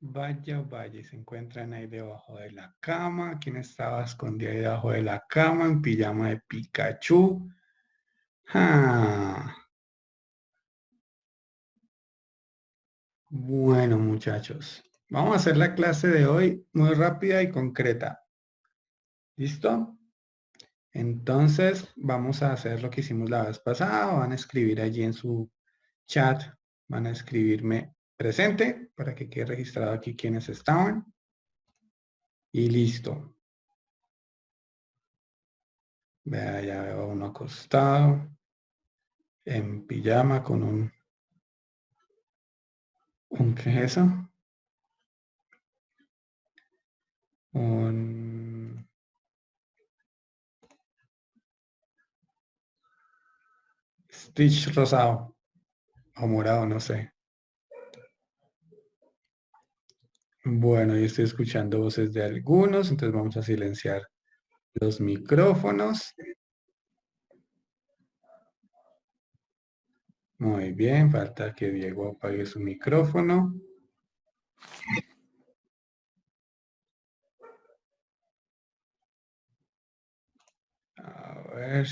Vaya, vaya, y se encuentran ahí debajo de la cama. ¿Quién estaba escondido ahí debajo de la cama en pijama de Pikachu? Ah, bueno, muchachos, vamos a hacer la clase de hoy muy rápida y concreta. ¿Listo? Entonces, vamos a hacer lo que hicimos la vez pasada. Van a escribir allí en su chat, van a escribirme presente para que quede registrado aquí quienes estaban. Y listo. Vea, ya veo uno acostado, en pijama con ¿un qué es eso? Un Stitch rosado o morado, no sé. Bueno, yo estoy escuchando voces de algunos, entonces vamos a silenciar los micrófonos. Muy bien, falta que Diego apague su micrófono. A ver.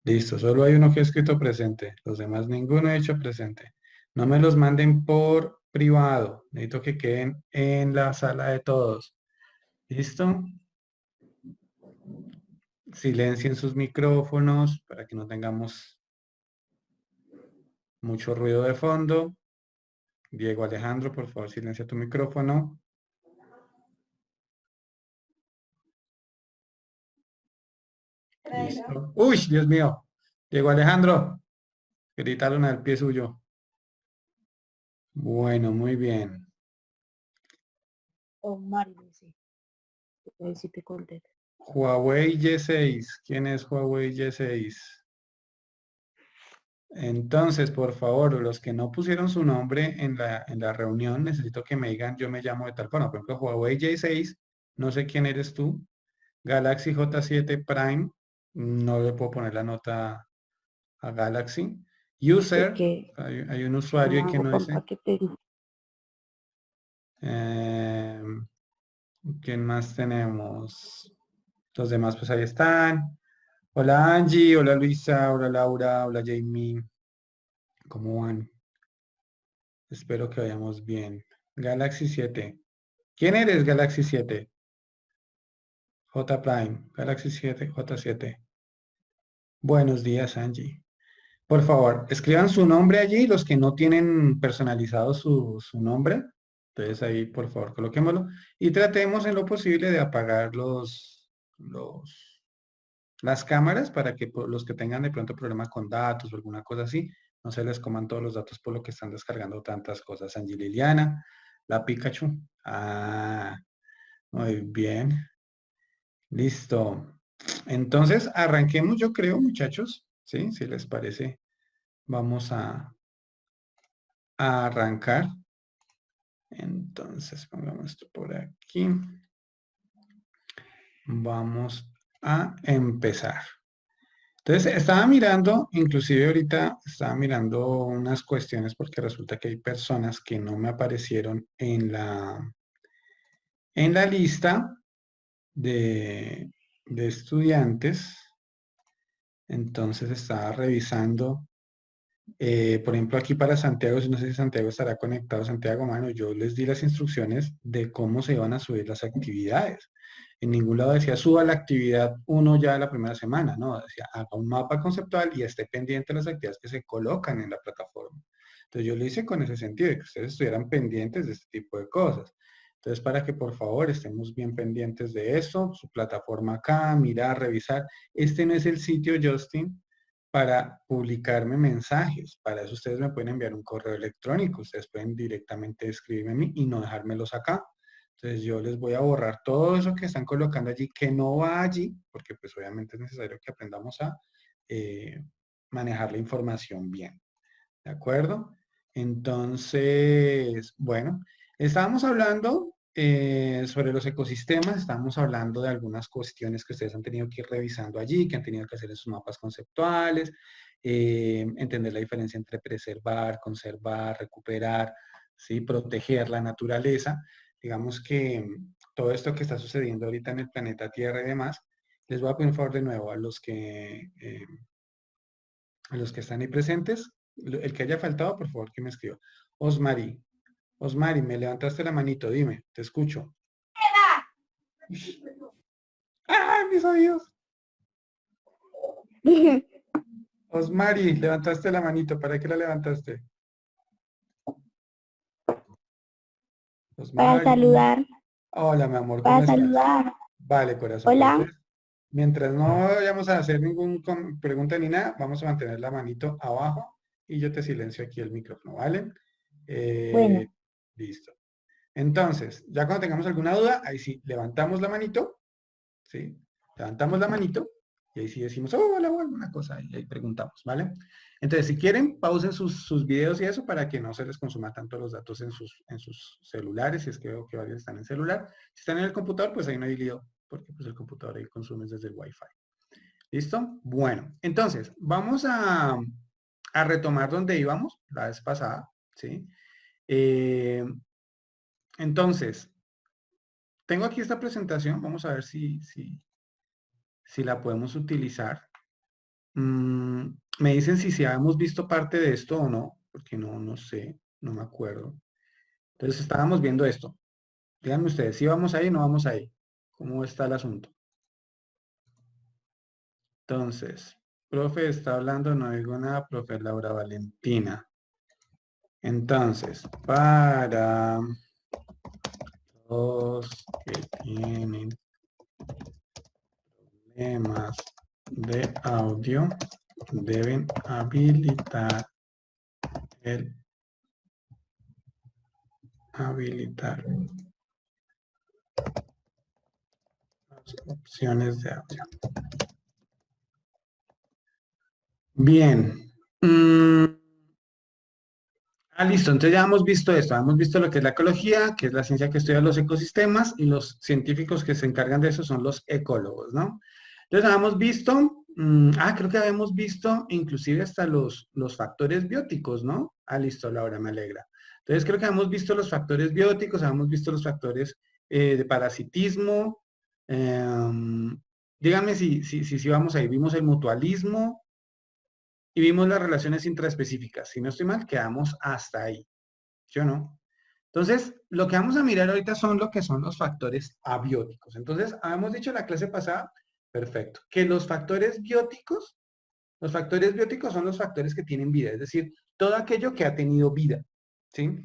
Listo, solo hay uno que ha escrito presente. Los demás ninguno ha hecho presente. No me los manden por privado. Necesito que queden en la sala de todos. ¿Listo? Silencien sus micrófonos para que no tengamos mucho ruido de fondo. Diego Alejandro, por favor, silencia tu micrófono. Listo. Uy, Dios mío. Diego Alejandro, gritaron al pie suyo. Bueno, muy bien. O Mari, dice. Si te contesta. Huawei Y6. ¿Quién es Huawei Y6? Entonces, por favor, los que no pusieron su nombre en la reunión, necesito que me digan, yo me llamo de tal forma. Por ejemplo, Huawei J6, no sé quién eres tú. Galaxy J7 Prime, no le puedo poner la nota a Galaxy. User, Que hay un usuario ahí que no dice. para que te Eh, ¿Quién más tenemos? Los demás, pues ahí están. Hola Angie, hola Luisa, hola Laura, hola Jamie. ¿Cómo van? Espero que vayamos bien. Galaxy 7. ¿Quién eres, Galaxy 7? J Prime, Galaxy 7, J7. Buenos días, Angie. Por favor, escriban su nombre allí, los que no tienen personalizado su nombre. Entonces ahí, por favor, coloquémoslo. Y tratemos en lo posible de apagar las cámaras para que los que tengan de pronto problema con datos o alguna cosa así, no se les coman todos los datos por lo que están descargando tantas cosas. Angie Liliana, la Pikachu. Ah, muy bien. Listo. Entonces, arranquemos, yo creo, muchachos. ¿Sí? Si les parece, vamos a arrancar. Entonces, pongamos esto por aquí. Vamos a empezar. Entonces, estaba mirando, inclusive ahorita estaba mirando unas cuestiones porque resulta que hay personas que no me aparecieron en la lista de estudiantes. Entonces, estaba revisando. Por ejemplo, aquí para Santiago, no sé si Santiago estará conectado, Santiago, mano, yo les di las instrucciones de cómo se iban a subir las actividades. En ningún lado decía suba la actividad uno ya la primera semana, no, decía haga un mapa conceptual y esté pendiente de las actividades que se colocan en la plataforma. Entonces yo lo hice con ese sentido, de que ustedes estuvieran pendientes de este tipo de cosas. Entonces, para que por favor estemos bien pendientes de eso, su plataforma acá, mirar, revisar. Este no es el sitio, Justin, para publicarme mensajes. Para eso ustedes me pueden enviar un correo electrónico. Ustedes pueden directamente escribirme a mí y no dejármelos acá. Entonces yo les voy a borrar todo eso que están colocando allí, que no va allí, porque pues obviamente es necesario que aprendamos a eh, manejar la información bien. ¿De acuerdo? Entonces, bueno, estábamos hablando sobre los ecosistemas, estábamos hablando de algunas cuestiones que ustedes han tenido que ir revisando allí, que han tenido que hacer en sus mapas conceptuales, entender la diferencia entre preservar, conservar, recuperar, ¿sí? Proteger la naturaleza. Digamos que todo esto que está sucediendo ahorita en el planeta Tierra y demás, les voy a pedir un favor de nuevo a los que están ahí presentes, el que haya faltado, por favor, que me escriba. Osmari, Osmari, me levantaste la manito, dime, te escucho. ¡Ah, mis oídos! Osmari, levantaste la manito, ¿para qué la levantaste? Para Osmari. saludar, Hola, mi amor, ¿cómo para estás? saludar. Vale, corazón, pues Hola. entonces, mientras no vayamos a hacer ninguna pregunta ni nada, vamos a mantener la manito abajo y yo te silencio aquí el micrófono, ¿vale? Eh, Bueno, listo. Entonces, ya cuando tengamos alguna duda, ahí sí, levantamos la manito, ¿sí? Levantamos la manito y ahí sí decimos, oh, hola, o alguna cosa, y ahí preguntamos, ¿vale? Entonces, si quieren, pausen sus videos y eso para que no se les consuma tanto los datos en sus celulares, si es que veo que varios están en celular. Si están en el computador, pues ahí no hay lío, porque pues el computador ahí consume desde el Wi-Fi. ¿Listo? Bueno, entonces, vamos a retomar donde íbamos la vez pasada, ¿sí? Eh, entonces, tengo aquí esta presentación, vamos a ver si la podemos utilizar. Me dicen si habíamos visto parte de esto o no, porque no sé, no me acuerdo. Entonces estábamos viendo esto. Díganme ustedes, si vamos ahí o no vamos ahí. ¿Cómo está el asunto? Entonces, profe está hablando, no digo nada, profe Laura Valentina. Entonces, para los que tienen problemas de audio, deben habilitar habilitar las opciones de audio. Bien. Listo. Entonces ya hemos visto esto. Hemos visto lo que es la ecología, que es la ciencia que estudia los ecosistemas, y los científicos que se encargan de eso son los ecólogos, ¿no? Entonces habíamos visto, creo que habíamos visto inclusive hasta los factores bióticos, ¿no? Listo, Laura, me alegra. Entonces creo que hemos visto los factores bióticos, hemos visto los factores de parasitismo. Díganme si vamos ahí. Vimos el mutualismo, y vimos las relaciones intraespecíficas. Si no estoy mal, quedamos hasta ahí. ¿Sí o no? Entonces, lo que vamos a mirar ahorita son lo que son los factores abióticos. Entonces, habíamos dicho en la clase pasada, perfecto, que los factores bióticos son los factores que tienen vida, es decir, todo aquello que ha tenido vida. ¿Sí?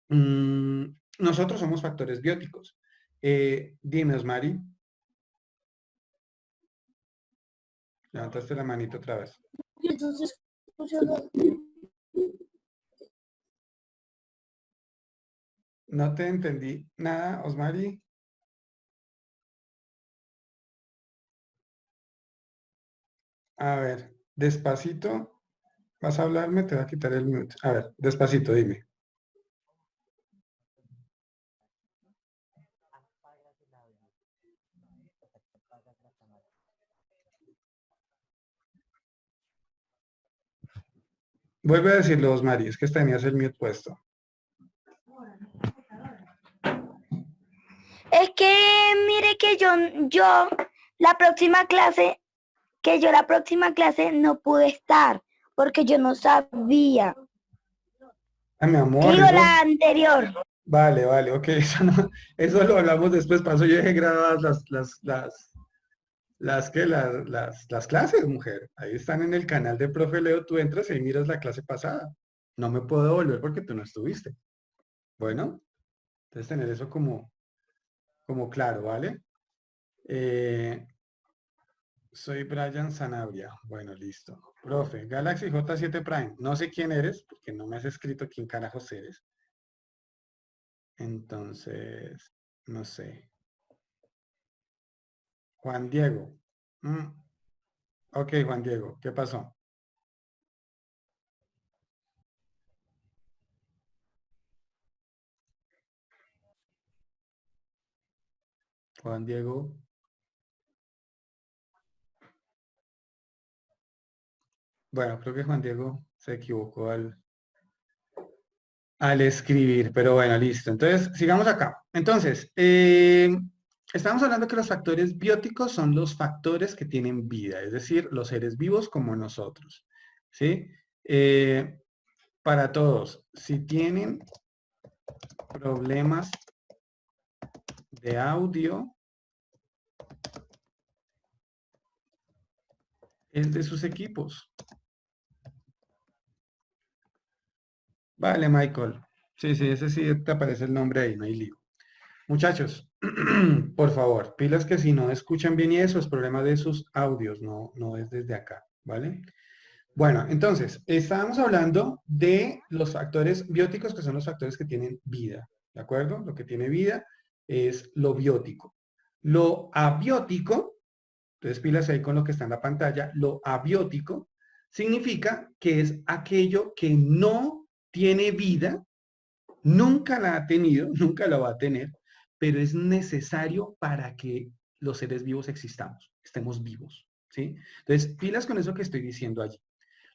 Nosotros somos factores bióticos. Dime, Osmari. Levantaste la manito otra vez. entonces, No te entendí nada, Osmari. A ver, despacito. ¿Vas a hablarme? Te voy a quitar el mute. A ver, despacito, dime. Vuelve a decirlo, Osmari, es que tenías el mute puesto. es que mire que la próxima clase, la próxima clase no pude estar porque yo no sabía. Mi ¿Qué amor, digo eso. la anterior? Vale, vale, ok, eso lo hablamos después. Paso, yo dejé grabadas las clases, mujer. Ahí están en el canal de Profe Leo, tú entras y miras la clase pasada. No me puedo volver porque tú no estuviste. Bueno, entonces tener eso como claro, ¿vale? Soy Brian Sanabria. Bueno, listo. Profe, Galaxy J7 Prime. No sé quién eres, porque no me has escrito quién carajos eres. Entonces, no sé. Juan Diego. Mm, ok, Juan Diego, ¿qué pasó? Juan Diego. Bueno, creo que Juan Diego se equivocó al escribir, pero bueno, listo. Entonces, sigamos acá. Entonces, estamos hablando que los factores bióticos son los factores que tienen vida, es decir, los seres vivos como nosotros, ¿sí? Para todos, si tienen problemas de audio, es de sus equipos. Vale, Michael. Sí, sí, ese sí te aparece el nombre ahí, no hay lío. Muchachos, por favor, pilas que si no escuchan bien y eso es problema de sus audios, no es desde acá, ¿vale? Bueno, entonces, estábamos hablando de los factores bióticos, que son los factores que tienen vida, ¿de acuerdo? Lo que tiene vida es lo biótico. Lo abiótico, entonces pilas ahí con lo que está en la pantalla, lo abiótico significa que es aquello que no tiene vida, nunca la ha tenido, nunca la va a tener, pero es necesario para que los seres vivos existamos, estemos vivos, ¿sí? Entonces, pilas con eso que estoy diciendo allí.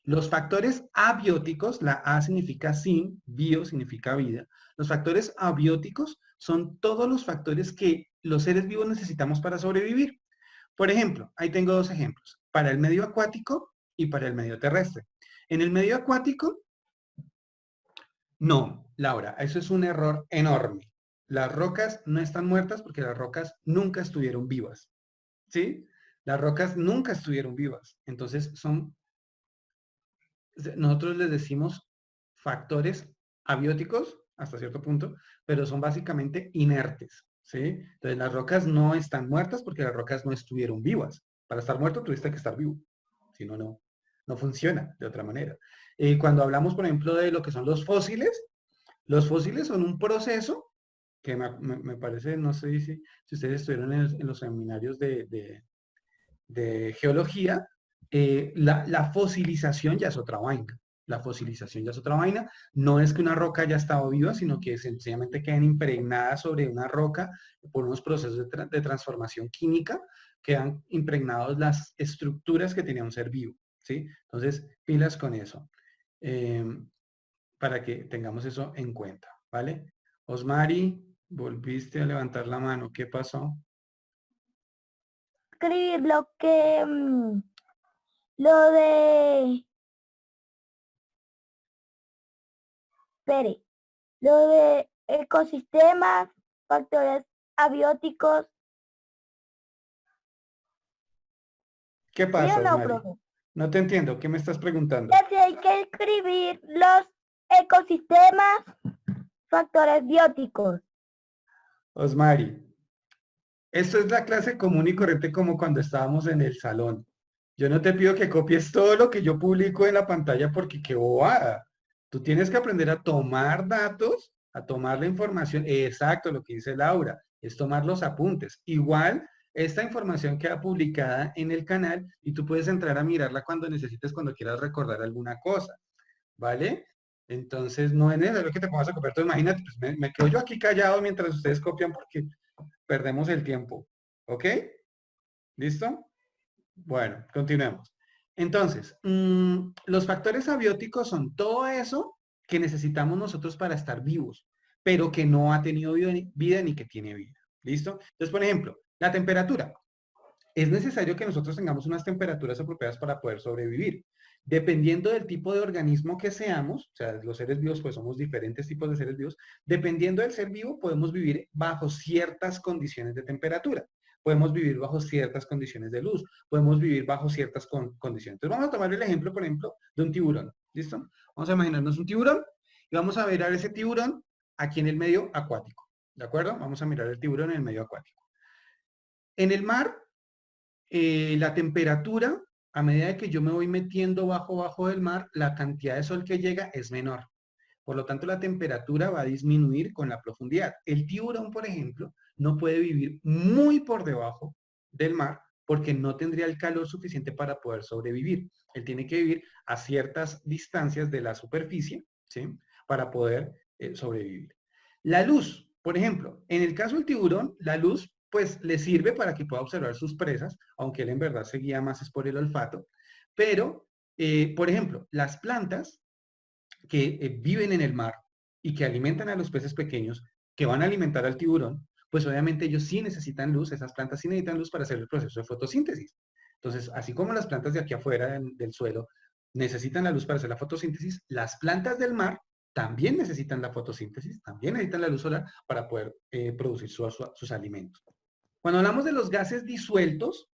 Los factores abióticos, la A significa sin, bio significa vida. Los factores abióticos son todos los factores que los seres vivos necesitamos para sobrevivir. Por ejemplo, ahí tengo dos ejemplos, para el medio acuático y para el medio terrestre. En el medio acuático, no, Laura, eso es un error enorme. Las rocas no están muertas porque las rocas nunca estuvieron vivas, ¿sí? Las rocas nunca estuvieron vivas. Entonces nosotros les decimos factores abióticos hasta cierto punto, pero son básicamente inertes, ¿sí? Entonces las rocas no están muertas porque las rocas no estuvieron vivas. Para estar muerto tuviste que estar vivo, si no, no funciona de otra manera. Cuando hablamos, por ejemplo, de lo que son los fósiles son un proceso que me parece, no sé si ustedes estuvieron en los seminarios de geología, la fosilización ya es otra vaina. La fosilización ya es otra vaina. No es que una roca haya estado viva, sino que sencillamente quedan impregnadas sobre una roca por unos procesos de transformación química, quedan impregnados las estructuras que tenía un ser vivo, ¿sí? Entonces, pilas con eso, para que tengamos eso en cuenta, ¿vale? Osmari, volviste a levantar la mano. ¿Qué pasó? Escribir lo que, lo de, espere, lo de ecosistemas, factores abióticos, ¿Qué ¿sí o pasa, no, Osmari? profe? No te entiendo. ¿Qué me estás preguntando? Que si hay que escribir los ecosistemas, factores bióticos. Osmari, esto es la clase común y corriente como cuando estábamos en el salón. Yo no te pido que copies todo lo que yo publico en la pantalla porque qué bobada. Tú tienes que aprender a tomar datos, a tomar la información. Exacto, lo que dice Laura, es tomar los apuntes. Igual, esta información queda publicada en el canal y tú puedes entrar a mirarla cuando necesites, cuando quieras recordar alguna cosa. ¿Vale? Entonces, no es necesario que te pongas a copiar. Entonces, imagínate, pues me quedo yo aquí callado mientras ustedes copian porque perdemos el tiempo. ¿Ok? ¿Listo? Bueno, continuemos. Entonces, los factores abióticos son todo eso que necesitamos nosotros para estar vivos, pero que no ha tenido vida ni que tiene vida. ¿Listo? Entonces, por ejemplo, la temperatura. Es necesario que nosotros tengamos unas temperaturas apropiadas para poder sobrevivir. Dependiendo del tipo de organismo que seamos, o sea, los seres vivos, pues somos diferentes tipos de seres vivos, dependiendo del ser vivo podemos vivir bajo ciertas condiciones de temperatura, podemos vivir bajo ciertas condiciones de luz, podemos vivir bajo ciertas condiciones. Entonces vamos a tomar el ejemplo, por ejemplo, de un tiburón, ¿listo? Vamos a imaginarnos un tiburón y vamos a ver a ese tiburón aquí en el medio acuático, ¿de acuerdo? Vamos a mirar el tiburón en el medio acuático. En el mar, la temperatura, a medida que yo me voy metiendo bajo del mar, la cantidad de sol que llega es menor. Por lo tanto, la temperatura va a disminuir con la profundidad. El tiburón, por ejemplo, no puede vivir muy por debajo del mar porque no tendría el calor suficiente para poder sobrevivir. Él tiene que vivir a ciertas distancias de la superficie, ¿sí? Para poder sobrevivir. La luz, por ejemplo, en el caso del tiburón, la luz pues le sirve para que pueda observar sus presas, aunque él en verdad se guía más es por el olfato. Pero, por ejemplo, las plantas que viven en el mar, y que alimentan a los peces pequeños, que van a alimentar al tiburón, pues obviamente ellos sí necesitan luz, esas plantas sí necesitan luz para hacer el proceso de fotosíntesis. Entonces, así como las plantas de aquí afuera del suelo necesitan la luz para hacer la fotosíntesis, las plantas del mar también necesitan la fotosíntesis, también necesitan la luz solar para poder producir sus alimentos. Cuando hablamos de los gases disueltos,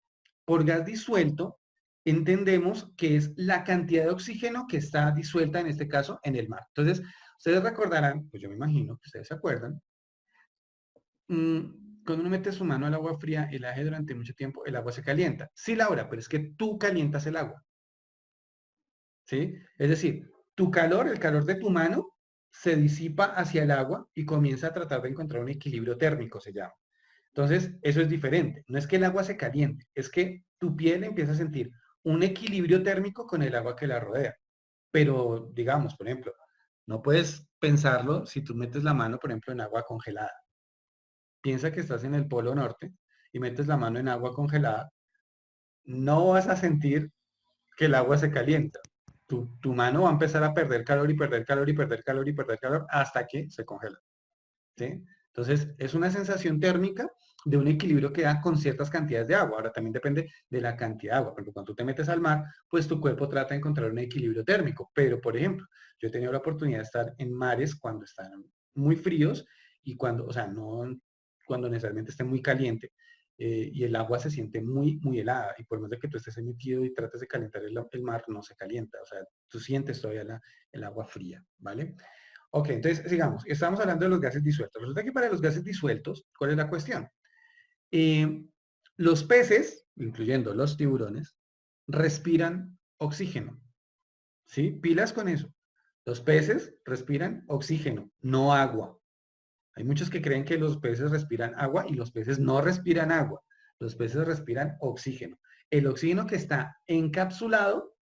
por gas disuelto, entendemos que es la cantidad de oxígeno que está disuelta, en este caso, en el mar. Entonces, ustedes recordarán, pues yo me imagino que ustedes se acuerdan, cuando uno mete su mano al agua fría y la deja durante mucho tiempo, el agua se calienta. Sí, Laura, pero es que tú calientas el agua. ¿Sí? Es decir, tu calor, el calor de tu mano, se disipa hacia el agua y comienza a tratar de encontrar un equilibrio térmico, se llama. Entonces, eso es diferente. No es que el agua se caliente, es que tu piel empieza a sentir un equilibrio térmico con el agua que la rodea. Pero, digamos, por ejemplo, no puedes pensarlo si tú metes la mano, por ejemplo, en agua congelada. Piensa que estás en el Polo Norte y metes la mano en agua congelada, no vas a sentir que el agua se calienta. Tu mano va a empezar a perder calor y perder calor y perder calor y perder calor hasta que se congela. ¿Sí? Entonces, es una sensación térmica de un equilibrio que da con ciertas cantidades de agua. Ahora, también depende de la cantidad de agua. Porque cuando tú te metes al mar, pues tu cuerpo trata de encontrar un equilibrio térmico. Pero, por ejemplo, yo he tenido la oportunidad de estar en mares cuando están muy fríos y cuando, o sea, no cuando necesariamente esté muy caliente. Y el agua se siente muy, muy helada. Y por más de que tú estés emitido y trates de calentar el mar, no se calienta. O sea, tú sientes todavía el agua fría, ¿vale? Ok, entonces sigamos. Estamos hablando de los gases disueltos. Resulta que para los gases disueltos, ¿cuál es la cuestión? Los peces, incluyendo los tiburones, respiran oxígeno. ¿Sí? Pilas con eso. Los peces respiran oxígeno, no agua. Hay muchos que creen que los peces respiran agua y los peces no respiran agua. Los peces respiran oxígeno. El oxígeno que está encapsulado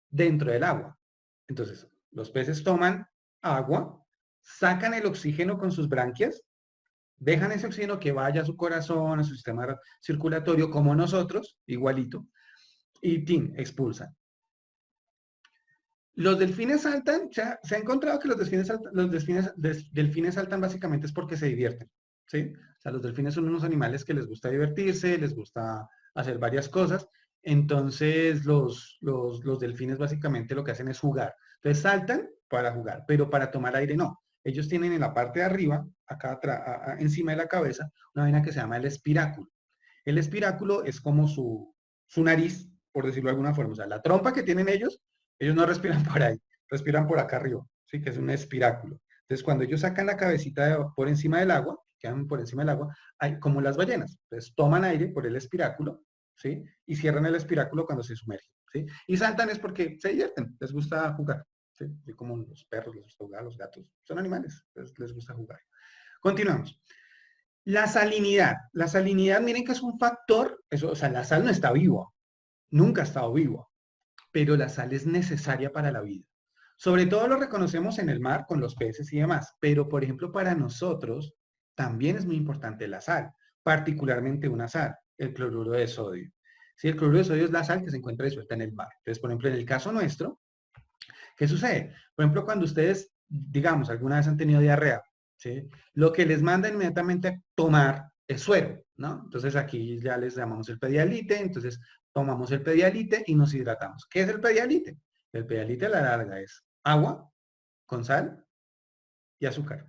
dentro del agua. Entonces, los peces toman agua, sacan el oxígeno con sus branquias, dejan ese oxígeno que vaya a su corazón, a su sistema circulatorio, como nosotros, igualito, y ¡tin! Expulsan. Los delfines saltan, se ha encontrado que los delfines saltan básicamente es porque se divierten, ¿sí? O sea, los delfines son unos animales que les gusta divertirse, les gusta hacer varias cosas, entonces los delfines básicamente lo que hacen es jugar. Entonces saltan para jugar, pero para tomar aire no. Ellos tienen en la parte de arriba, acá encima de la cabeza, una vaina que se llama el espiráculo. El espiráculo es como su nariz, por decirlo de alguna forma. O sea, la trompa que tienen ellos no respiran por ahí, respiran por acá arriba, ¿sí? Que es un espiráculo. Entonces, cuando ellos sacan la cabecita por encima del agua, quedan por encima del agua, hay como las ballenas. Entonces, toman aire por el espiráculo, ¿sí? Y cierran el espiráculo cuando se sumergen, ¿sí? Y saltan es porque se divierten, les gusta jugar, ¿sí? Y como los perros les gusta jugar, los gatos, son animales, les gusta jugar. Continuamos. La salinidad. La salinidad, miren que es un factor, eso, o sea, la sal no está viva, nunca ha estado viva, pero la sal es necesaria para la vida. Sobre todo lo reconocemos en el mar con los peces y demás, pero por ejemplo para nosotros también es muy importante la sal, particularmente una sal, el cloruro de sodio. Si el cloruro de sodio es la sal que se encuentra disuelta en el mar. Entonces, por ejemplo, en el caso nuestro, ¿qué sucede? Por ejemplo, cuando ustedes, digamos, alguna vez han tenido diarrea, ¿sí? Lo que les manda inmediatamente a tomar es suero, ¿no? Entonces aquí ya les llamamos el pedialite, entonces tomamos el pedialite y nos hidratamos. ¿Qué es el pedialite? El pedialite a la larga es agua con sal y azúcar.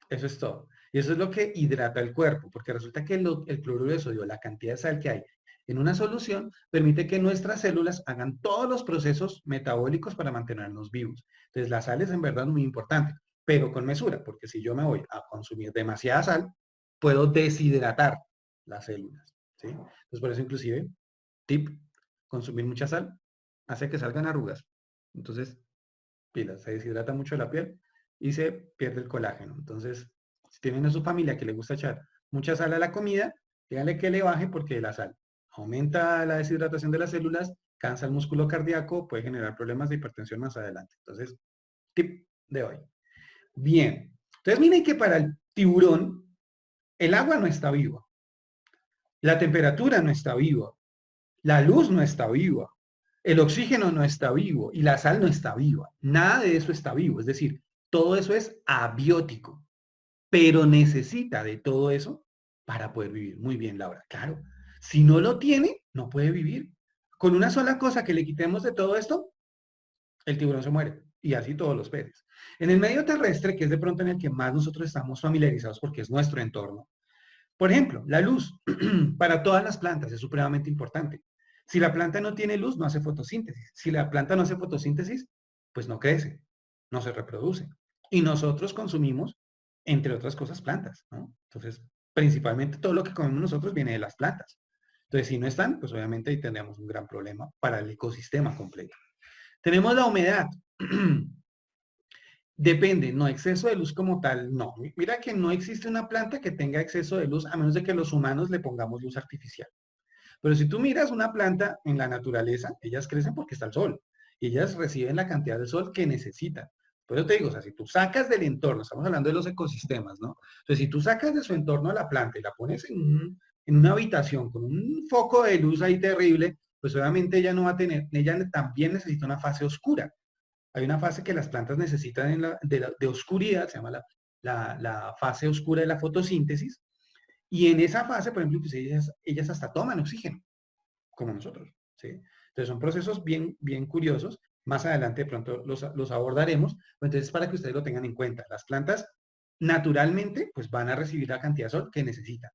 Eso es todo. Y eso es lo que hidrata el cuerpo, porque resulta que el cloruro de sodio, la cantidad de sal que hay en una solución, permite que nuestras células hagan todos los procesos metabólicos para mantenernos vivos. Entonces, la sal es en verdad muy importante, pero con mesura, porque si yo me voy a consumir demasiada sal, puedo deshidratar las células, ¿sí? Entonces, por eso inclusive, tip, consumir mucha sal hace que salgan arrugas. Entonces, pilas, se deshidrata mucho la piel y se pierde el colágeno. Entonces, si tienen a su familia que le gusta echar mucha sal a la comida, díganle que le baje porque la sal aumenta la deshidratación de las células, cansa el músculo cardíaco, puede generar problemas de hipertensión más adelante. Entonces, tip de hoy. Bien. Entonces, miren que para el tiburón, el agua no está viva. La temperatura no está viva. La luz no está viva. El oxígeno no está vivo y la sal no está viva. Nada de eso está vivo. Es decir, Todo eso es abiótico, pero necesita de todo eso para poder vivir. Muy bien, Laura. Claro, si no lo tiene, no puede vivir. Con una sola cosa que le quitemos de todo esto, el tiburón se muere. Y así todos los peces. En el medio terrestre, que es de pronto en el que más nosotros estamos familiarizados porque es nuestro entorno, por ejemplo, la luz para todas las plantas es supremamente importante. Si la planta no tiene luz, no hace fotosíntesis. Si la planta no hace fotosíntesis, pues no crece, no se reproduce. Y nosotros consumimos, entre otras cosas, plantas, ¿no? Entonces, principalmente todo lo que comemos nosotros viene de las plantas. Entonces, si no están, pues obviamente ahí tendríamos un gran problema para el ecosistema completo. Tenemos la humedad. Depende, no, exceso de luz como tal, no. Mira que no existe una planta que tenga exceso de luz a menos de que los humanos le pongamos luz artificial. Pero si tú miras una planta en la naturaleza, ellas crecen porque está el sol. Y ellas reciben la cantidad de sol que necesitan. Por eso te digo, o sea, si tú sacas del entorno, estamos hablando de los ecosistemas, ¿no? Entonces, si tú sacas de su entorno a la planta y la pones en una habitación con un foco de luz ahí terrible, pues obviamente ella no va a tener, ella también necesita una fase oscura. Hay una fase que las plantas necesitan de oscuridad, se llama la fase oscura de la fotosíntesis, y en esa fase, por ejemplo, pues ellas hasta toman oxígeno, como nosotros, ¿sí? Entonces son procesos bien, bien curiosos. Más adelante de pronto los abordaremos, pero entonces para que ustedes lo tengan en cuenta. Las plantas naturalmente pues van a recibir la cantidad de sol que necesitan.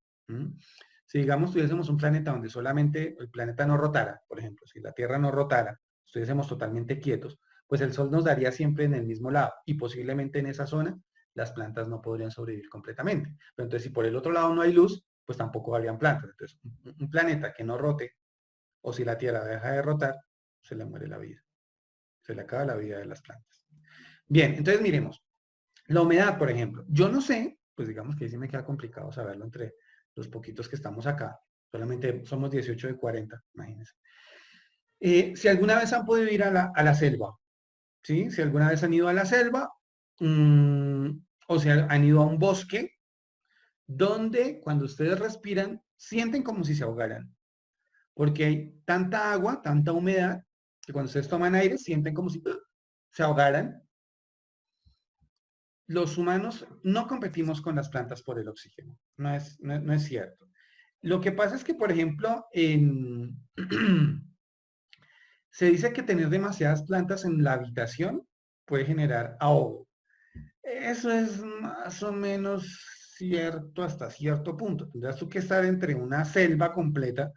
Si digamos tuviésemos un planeta donde solamente el planeta no rotara, por ejemplo, si la Tierra no rotara, estuviésemos totalmente quietos, pues el sol nos daría siempre en el mismo lado y posiblemente en esa zona las plantas no podrían sobrevivir completamente. Pero entonces si por el otro lado no hay luz, pues tampoco habrían plantas. Entonces un planeta que no rote o si la Tierra deja de rotar, se le muere la vida. Se le acaba la vida de las plantas. Bien, entonces miremos. La humedad, por ejemplo. Yo no sé, pues digamos que ahí sí me queda complicado saberlo entre los poquitos que estamos acá. Solamente somos 18 de 40, imagínense. Si alguna vez han podido ir a la selva, ¿sí? Si alguna vez han ido a la selva, o sea, han ido a un bosque, donde cuando ustedes respiran, sienten como si se ahogaran. Porque hay tanta agua, tanta humedad, que cuando ustedes toman aire, sienten como si se ahogaran. Los humanos no competimos con las plantas por el oxígeno. No es cierto. Lo que pasa es que, por ejemplo, se dice que tener demasiadas plantas en la habitación puede generar ahogo. Eso es más o menos cierto hasta cierto punto. Tendrás tú que estar entre una selva completa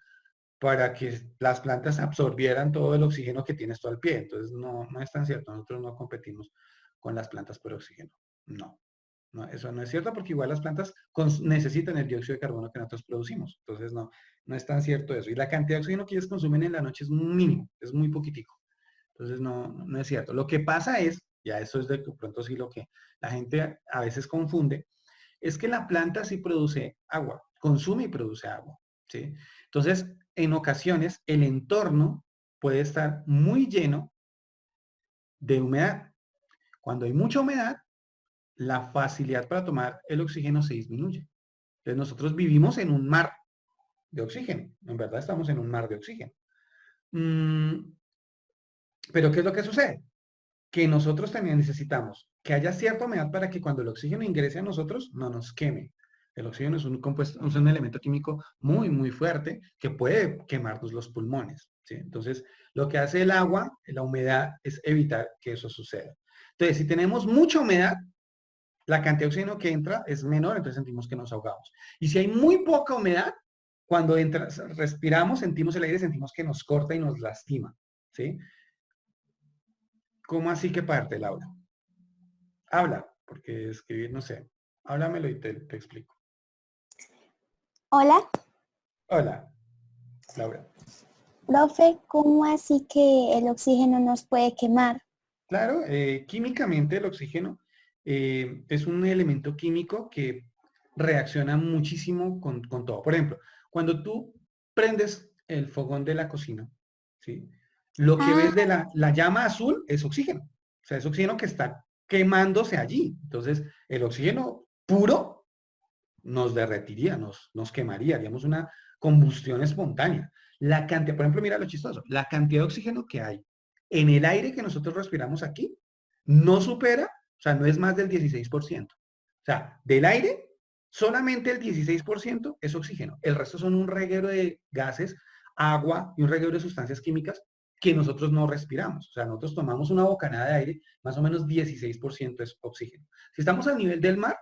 para que las plantas absorbieran todo el oxígeno que tienes tú al pie. Entonces, no es tan cierto. Nosotros no competimos con las plantas por oxígeno. No. No, eso no es cierto porque igual las plantas necesitan el dióxido de carbono que nosotros producimos. Entonces no es tan cierto eso. Y la cantidad de oxígeno que ellos consumen en la noche es mínimo, es muy poquitico. Entonces no es cierto. Lo que pasa es, ya eso es de pronto sí lo que la gente a veces confunde, es que la planta sí produce agua, consume y produce agua. ¿Sí? Entonces, en ocasiones el entorno puede estar muy lleno de humedad. Cuando hay mucha humedad, la facilidad para tomar el oxígeno se disminuye. Entonces nosotros vivimos en un mar de oxígeno. En verdad estamos en un mar de oxígeno. Pero ¿qué es lo que sucede? Que nosotros también necesitamos que haya cierta humedad para que cuando el oxígeno ingrese a nosotros no nos queme. El oxígeno es un compuesto, es un elemento químico muy, muy fuerte que puede quemarnos los pulmones. ¿Sí? Entonces, lo que hace el agua, la humedad, es evitar que eso suceda. Entonces, si tenemos mucha humedad, la cantidad de oxígeno que entra es menor, entonces sentimos que nos ahogamos. Y si hay muy poca humedad, cuando respiramos, sentimos el aire, sentimos que nos corta y nos lastima. ¿Sí? ¿Cómo así que parte, Laura? Habla, porque escribir, no sé. Háblamelo y te explico. Hola, Hola, Laura. profe, ¿cómo así que el oxígeno nos puede quemar? Claro, químicamente el oxígeno es un elemento químico que reacciona muchísimo con todo. Por ejemplo, cuando tú prendes el fogón de la cocina, ¿sí? Lo que Ah, ves de la llama azul es oxígeno. O sea, es oxígeno que está quemándose allí. Entonces, el oxígeno puro nos derretiría, nos quemaría, haríamos una combustión espontánea. La cantidad, por ejemplo, mira lo chistoso, la cantidad de oxígeno que hay en el aire que nosotros respiramos aquí no supera O sea, no es más del 16%. O sea, del aire, solamente el 16% es oxígeno. El resto son un reguero de gases, agua y un reguero de sustancias químicas que nosotros no respiramos. O sea, nosotros tomamos una bocanada de aire, más o menos 16% es oxígeno. Si estamos al nivel del mar,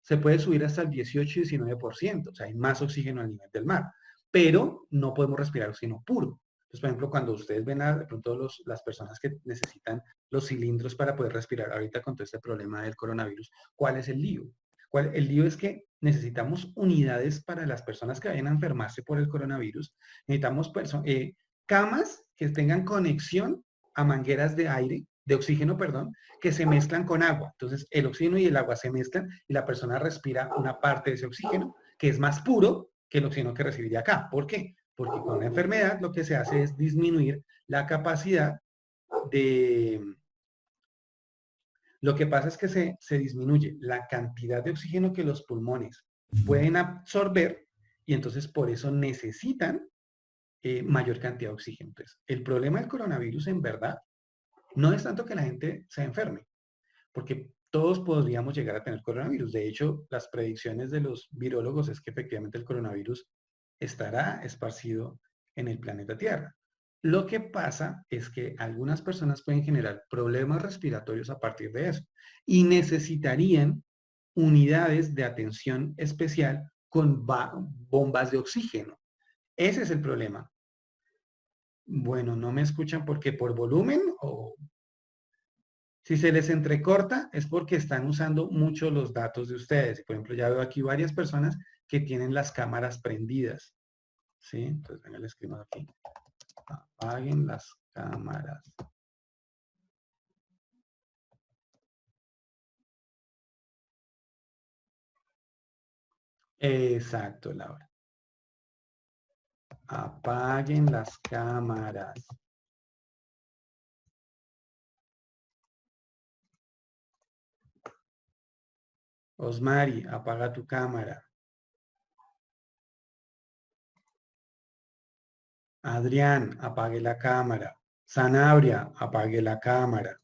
se puede subir hasta el 18 y 19%. O sea, hay más oxígeno al nivel del mar. Pero no podemos respirar oxígeno puro. Entonces, por ejemplo, cuando ustedes ven de pronto las personas que necesitan los cilindros para poder respirar ahorita con todo este problema del coronavirus, ¿cuál es el lío? El lío es que necesitamos unidades para las personas que vayan a enfermarse por el coronavirus. Necesitamos camas que tengan conexión a mangueras de aire, de oxígeno, perdón, que se mezclan con agua. Entonces, el oxígeno y el agua se mezclan y la persona respira una parte de ese oxígeno que es más puro que el oxígeno que recibiría acá. ¿Por qué? Porque con la enfermedad lo que se hace es disminuir la capacidad de... Lo que pasa es que se disminuye la cantidad de oxígeno que los pulmones pueden absorber y entonces por eso necesitan mayor cantidad de oxígeno. Entonces, el problema del coronavirus en verdad no es tanto que la gente se enferme, porque todos podríamos llegar a tener coronavirus. De hecho, las predicciones de los virólogos es que efectivamente el coronavirus estará esparcido en el planeta Tierra. Lo que pasa es que algunas personas pueden generar problemas respiratorios a partir de eso y necesitarían unidades de atención especial con bombas de oxígeno. Ese es el problema. Bueno, no me escuchan porque por volumen o si se les entrecorta es porque están usando mucho los datos de ustedes. Por ejemplo, ya veo aquí varias personas que tienen las cámaras prendidas. ¿Sí? Entonces, venga, le escribimos aquí. Apaguen las cámaras. Exacto, Laura. Apaguen las cámaras. Osmari, apaga tu cámara. Adrián, apague la cámara. Sanabria, apague la cámara.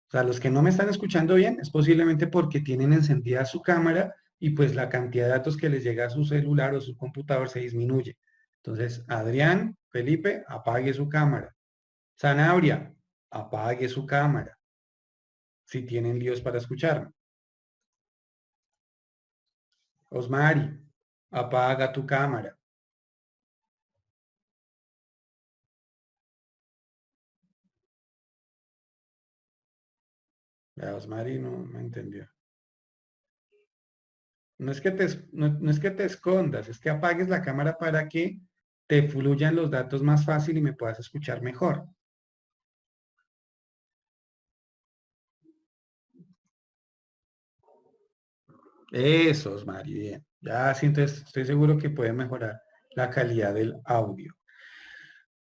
O sea, los que no me están escuchando bien es posiblemente porque tienen encendida su cámara y pues la cantidad de datos que les llega a su celular o su computador se disminuye. Entonces, Adrián, Felipe, apague su cámara. Sanabria, apague su cámara. Si tienen líos para escucharme. Osmari, apaga tu cámara. Ya, Osmari no me entendió. No es que no es que te escondas, es que apagues la cámara para que te fluyan los datos más fácil y me puedas escuchar mejor. Eso, Osmari, bien. Ya sí, entonces estoy seguro que puede mejorar la calidad del audio.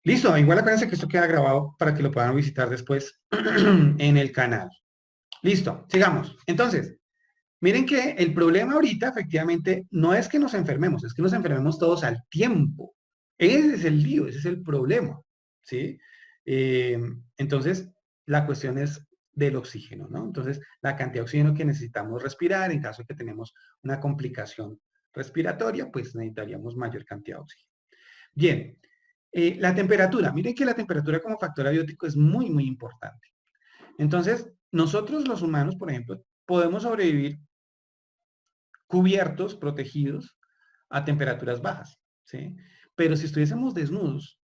Listo, igual acuérdense que esto queda grabado para que lo puedan visitar después en el canal. Listo, sigamos. Entonces, miren que el problema ahorita efectivamente no es que nos enfermemos, es que nos enfermemos todos al tiempo. Ese es el lío, ese es el problema, ¿sí? Entonces, la cuestión es del oxígeno, ¿no? Entonces, la cantidad de oxígeno que necesitamos respirar, en caso de que tenemos una complicación respiratoria, pues necesitaríamos mayor cantidad de oxígeno. Bien, la temperatura. Miren que la temperatura como factor abiótico es muy, muy importante. Entonces, nosotros los humanos, por ejemplo, podemos sobrevivir cubiertos, protegidos a temperaturas bajas, ¿sí? Pero si estuviésemos desnudos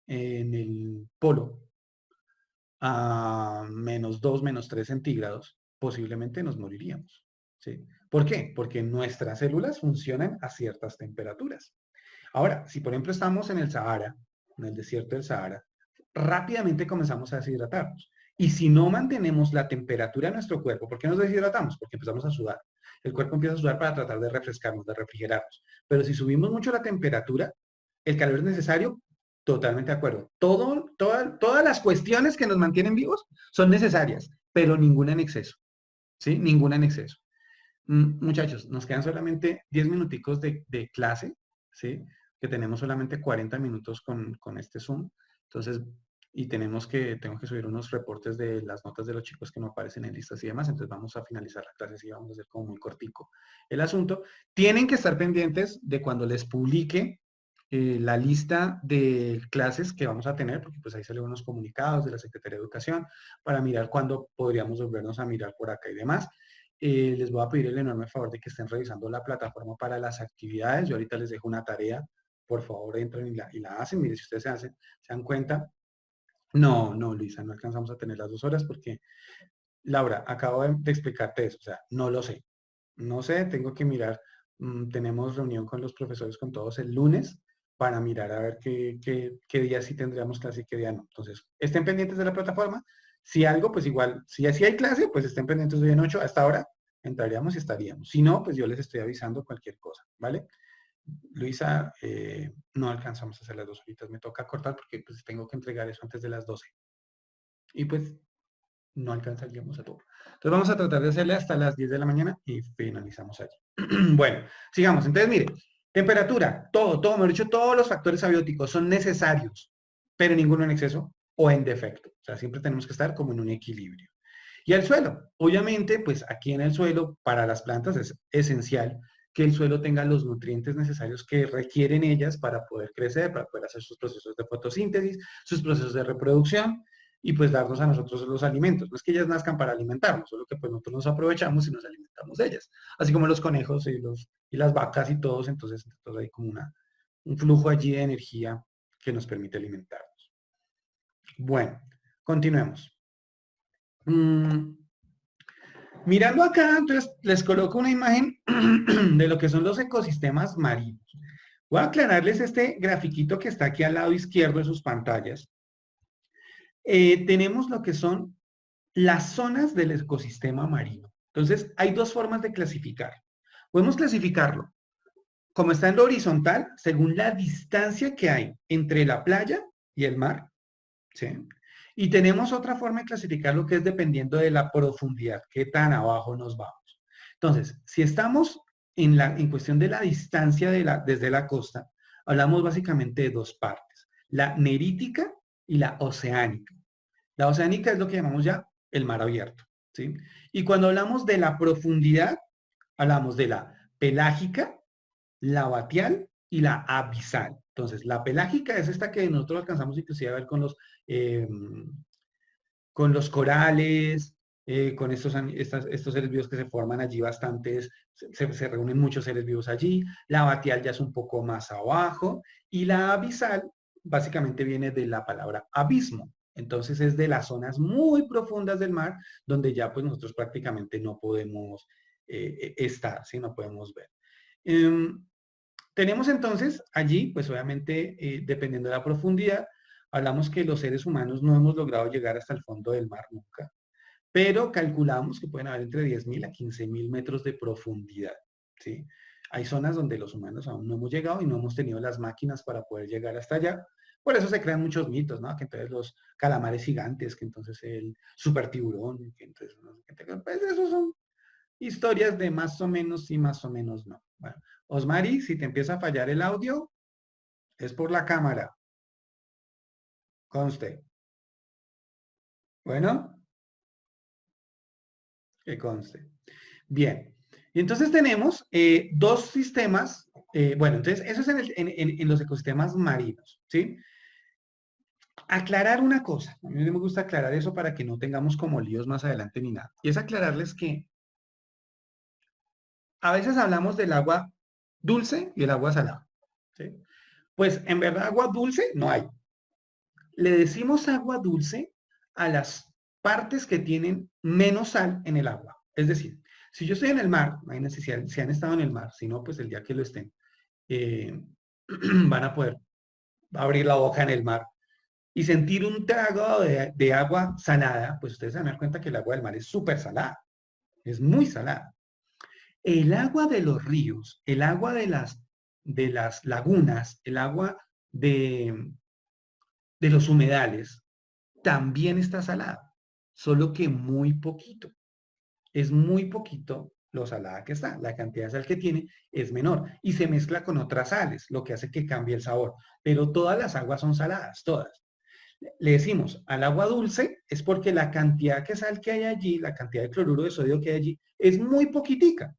en el polo a -2, -3 centígrados, posiblemente nos moriríamos, ¿sí? ¿Por qué? Porque nuestras células funcionan a ciertas temperaturas. Ahora, si por ejemplo estamos en el Sahara, en el desierto del Sahara, rápidamente comenzamos a deshidratarnos. Y si no mantenemos la temperatura de nuestro cuerpo, ¿por qué nos deshidratamos? Porque empezamos a sudar. El cuerpo empieza a sudar para tratar de refrescarnos, de refrigerarnos. Pero si subimos mucho la temperatura, el calor es necesario, totalmente de acuerdo. Todas las cuestiones que nos mantienen vivos son necesarias, pero ninguna en exceso. ¿Sí? Ninguna en exceso. Muchachos, nos quedan solamente 10 minuticos de clase, ¿sí? Que tenemos solamente 40 minutos con este Zoom. Entonces, y tengo que subir unos reportes de las notas de los chicos que no aparecen en listas y demás, entonces vamos a finalizar la clase, y vamos a hacer como muy cortico el asunto. Tienen que estar pendientes de cuando les publique la lista de clases que vamos a tener, porque pues ahí salen unos comunicados de la Secretaría de Educación para mirar cuándo podríamos volvernos a mirar por acá y demás. Les voy a pedir el enorme favor de que estén revisando la plataforma para las actividades. Yo ahorita les dejo una tarea, por favor entren y la hacen. Mire, si ustedes se dan cuenta. No, no, Luisa, no alcanzamos a tener las 2 horas porque, Laura, acabo de explicarte eso, o sea, no lo sé. No sé, tengo que mirar. Tenemos reunión con los profesores, con todos el lunes, para mirar a ver qué día sí tendríamos clase y qué día no. Entonces, estén pendientes de la plataforma. Si algo, pues igual, si así hay clase, pues estén pendientes de hoy en 8 hasta ahora, entraríamos y estaríamos. Si no, pues yo les estoy avisando cualquier cosa, ¿vale? Luisa, no alcanzamos a hacer las 2 horitas, me toca cortar porque pues tengo que entregar eso antes de las 12. Y pues no alcanzaríamos a todo. Entonces vamos a tratar de hacerle hasta las 10 de la mañana y finalizamos allí. Bueno, sigamos. Entonces, mire, temperatura, todo, mejor dicho, todos los factores abióticos son necesarios, pero ninguno en exceso o en defecto. O sea, siempre tenemos que estar como en un equilibrio. Y el suelo, obviamente, pues aquí en el suelo, para las plantas es esencial que el suelo tenga los nutrientes necesarios que requieren ellas para poder crecer, para poder hacer sus procesos de fotosíntesis, sus procesos de reproducción y pues darnos a nosotros los alimentos. No es que ellas nazcan para alimentarnos, solo que pues nosotros nos aprovechamos y nos alimentamos de ellas. Así como los conejos y las vacas y todos, entonces hay como un flujo allí de energía que nos permite alimentarnos. Bueno, continuemos. Mirando acá, entonces les coloco una imagen de lo que son los ecosistemas marinos. Voy a aclararles este grafiquito que está aquí al lado izquierdo de sus pantallas. Tenemos lo que son las zonas del ecosistema marino. Entonces, hay 2 formas de clasificar. Podemos clasificarlo como está en lo horizontal, según la distancia que hay entre la playa y el mar, ¿sí? Y tenemos otra forma de clasificarlo que es dependiendo de la profundidad, qué tan abajo nos vamos. Entonces, si estamos en cuestión de la distancia desde la costa, hablamos básicamente de 2 partes, la nerítica y la oceánica. La oceánica es lo que llamamos ya el mar abierto, ¿sí? Y cuando hablamos de la profundidad, hablamos de la pelágica, la batial y la abisal. Entonces, la pelágica es esta que nosotros alcanzamos inclusive a ver con los corales, con estos seres vivos que se forman allí bastantes, se reúnen muchos seres vivos allí. La batial ya es un poco más abajo y la abisal básicamente viene de la palabra abismo. Entonces es de las zonas muy profundas del mar donde ya pues nosotros prácticamente no podemos estar, ¿sí? No podemos ver. Tenemos entonces allí, pues obviamente, dependiendo de la profundidad, hablamos que los seres humanos no hemos logrado llegar hasta el fondo del mar nunca, pero calculamos que pueden haber entre 10.000 a 15.000 metros de profundidad, ¿sí? Hay zonas donde los humanos aún no hemos llegado y no hemos tenido las máquinas para poder llegar hasta allá. Por eso se crean muchos mitos, ¿no? Que entonces los calamares gigantes, que entonces el super tiburón, que entonces, pues esos son historias de más o menos y más o menos no. Bueno, Osmari, si te empieza a fallar el audio, es por la cámara. Conste. Bueno, que conste. Bien. Y entonces tenemos 2 sistemas. Bueno, entonces eso es en los ecosistemas marinos, ¿sí? Aclarar una cosa. A mí me gusta aclarar eso para que no tengamos como líos más adelante ni nada. Y es aclararles que a veces hablamos del agua dulce y el agua salada, ¿sí? Pues en verdad agua dulce no hay. Le decimos agua dulce a las partes que tienen menos sal en el agua. Es decir, si yo estoy en el mar, imagínense si han estado en el mar, si no, pues el día que lo estén, van a poder abrir la boca en el mar y sentir un trago de agua salada, pues ustedes se van a dar cuenta que el agua del mar es súper salada, es muy salada. El agua de los ríos, el agua de las lagunas, el agua de los humedales, también está salada, solo que muy poquito. Es muy poquito lo salada que está. La cantidad de sal que tiene es menor y se mezcla con otras sales, lo que hace que cambie el sabor. Pero todas las aguas son saladas, todas. Le decimos al agua dulce es porque la cantidad de sal que hay allí, la cantidad de cloruro de sodio que hay allí, es muy poquitica.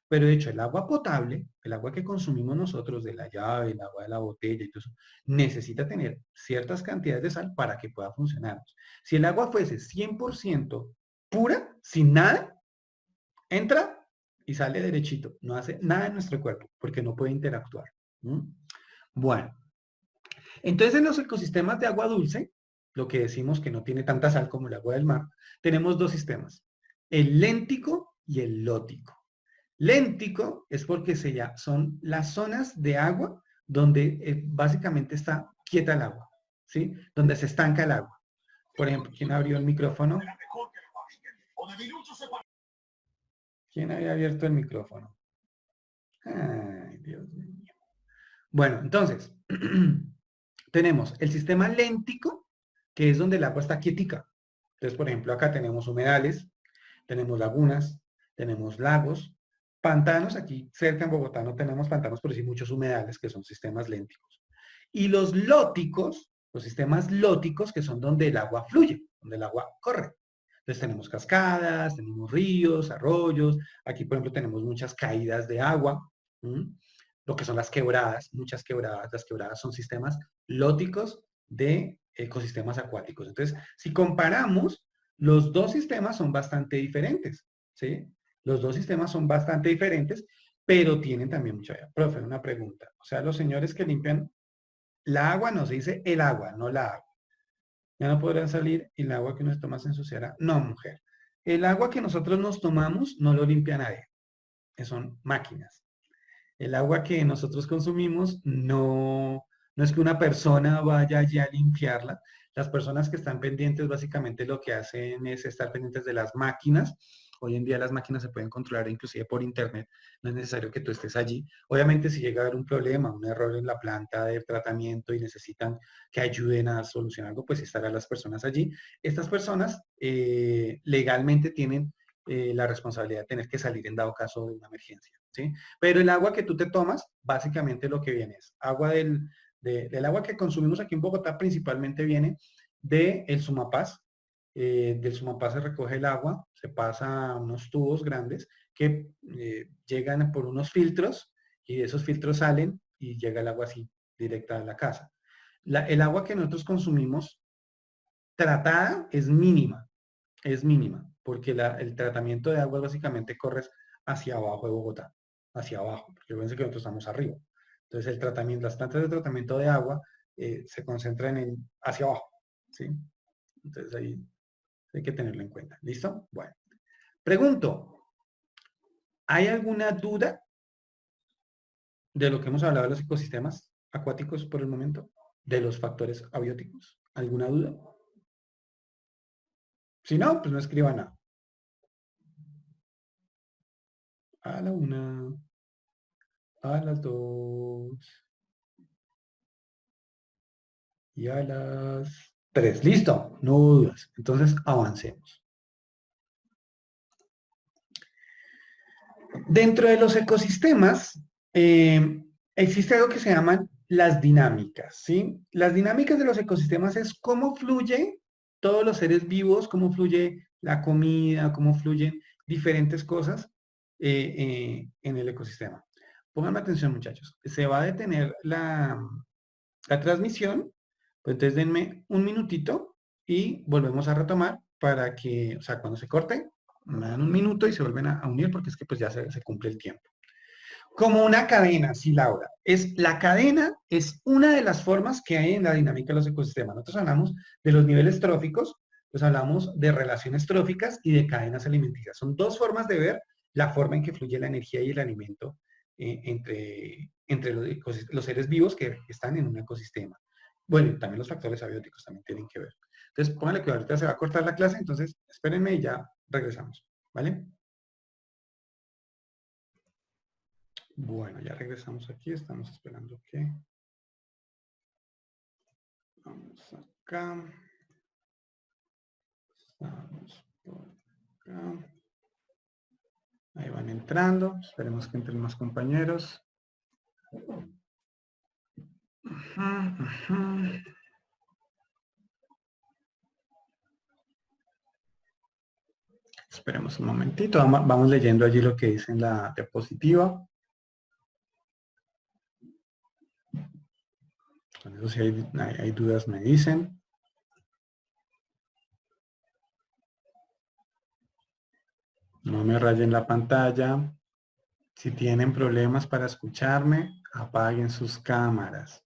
Pero de hecho, el agua potable, el agua que consumimos nosotros de la llave, el agua de la botella y todo eso, necesita tener ciertas cantidades de sal para que pueda funcionar. Si el agua fuese 100% pura, sin nada, entra y sale derechito. No hace nada en nuestro cuerpo porque no puede interactuar. ¿Mm? Bueno, entonces en los ecosistemas de agua dulce, lo que decimos que no tiene tanta sal como el agua del mar, tenemos dos sistemas, el léntico y el lótico. Léntico es porque son las zonas de agua donde básicamente está quieta el agua, ¿sí? Donde se estanca el agua. Por ejemplo, ¿quién abrió el micrófono? ¿Quién había abierto el micrófono? Ay, Dios mío. Bueno, entonces, tenemos el sistema léntico, que es donde el agua está quietica. Entonces, por ejemplo, acá tenemos humedales, tenemos lagunas, tenemos lagos, pantanos. Aquí cerca en Bogotá no tenemos pantanos, pero sí muchos humedales, que son sistemas lénticos. Y los sistemas lóticos, que son donde el agua fluye, donde el agua corre. Entonces tenemos cascadas, tenemos ríos, arroyos. Aquí, por ejemplo, tenemos muchas caídas de agua. Lo que son las quebradas, muchas quebradas. Las quebradas son sistemas lóticos de ecosistemas acuáticos. Entonces, si comparamos, los dos sistemas son bastante diferentes, ¿sí? Los dos sistemas son bastante diferentes, pero tienen también mucha agua. Profe, una pregunta. O sea, los señores que limpian la agua, no se dice el agua, no la agua. Ya no podrán salir y el agua que nos tomas se ensuciará. No, mujer. El agua que nosotros nos tomamos no lo limpia nadie. Son máquinas. El agua que nosotros consumimos no es que una persona vaya allí a limpiarla. Las personas que están pendientes básicamente lo que hacen es estar pendientes de las máquinas. Hoy en día las máquinas se pueden controlar inclusive por internet. No es necesario que tú estés allí. Obviamente si llega a haber un problema, un error en la planta de tratamiento y necesitan que ayuden a solucionar algo, pues estarán las personas allí. Estas personas legalmente tienen la responsabilidad de tener que salir en dado caso de una emergencia, ¿sí? Pero el agua que tú te tomas, básicamente lo que viene es agua del agua que consumimos aquí en Bogotá, principalmente viene del Sumapaz. Del Sumapaz se recoge el agua, se pasa a unos tubos grandes que llegan por unos filtros y de esos filtros salen y llega el agua así directa a la casa. El agua que nosotros consumimos tratada es mínima, porque el tratamiento de agua básicamente corre hacia abajo de Bogotá, hacia abajo, porque fíjense que nosotros estamos arriba. Entonces el tratamiento, las plantas de tratamiento de agua se concentran hacia abajo, ¿sí? Entonces ahí hay que tenerlo en cuenta. ¿Listo? Bueno. Pregunto, ¿hay alguna duda de lo que hemos hablado de los ecosistemas acuáticos por el momento? ¿De los factores abióticos? ¿Alguna duda? Si no, pues no escriba nada. A la una, a las dos y a las tres. Listo, no dudas. Entonces avancemos. Dentro de los ecosistemas existe algo que se llaman las dinámicas, ¿sí? Las dinámicas de los ecosistemas es cómo fluyen todos los seres vivos, cómo fluye la comida, cómo fluyen diferentes cosas en el ecosistema. Pónganme atención, muchachos. Se va a detener la transmisión, pues entonces denme un minutito y volvemos a retomar para que, o sea, cuando se corte, me dan un minuto y se vuelven a unir porque es que pues ya se cumple el tiempo. Como una cadena, sí, Laura. La cadena es una de las formas que hay en la dinámica de los ecosistemas. Nosotros hablamos de los niveles tróficos, pues hablamos de relaciones tróficas y de cadenas alimenticias. Son dos formas de ver la forma en que fluye la energía y el alimento entre los seres vivos que están en un ecosistema. Bueno, y también los factores abióticos también tienen que ver. Entonces, pónganle que ahorita se va a cortar la clase, entonces espérenme y ya regresamos, ¿vale? Bueno, ya regresamos aquí, estamos esperando que... Vamos acá. Estamos por acá. Ahí van entrando, esperemos que entren más compañeros. Esperemos un momentito. Vamos leyendo allí lo que dice en la diapositiva. Con eso si hay dudas me dicen. No me rayen la pantalla. Si tienen problemas para escucharme, apaguen sus cámaras.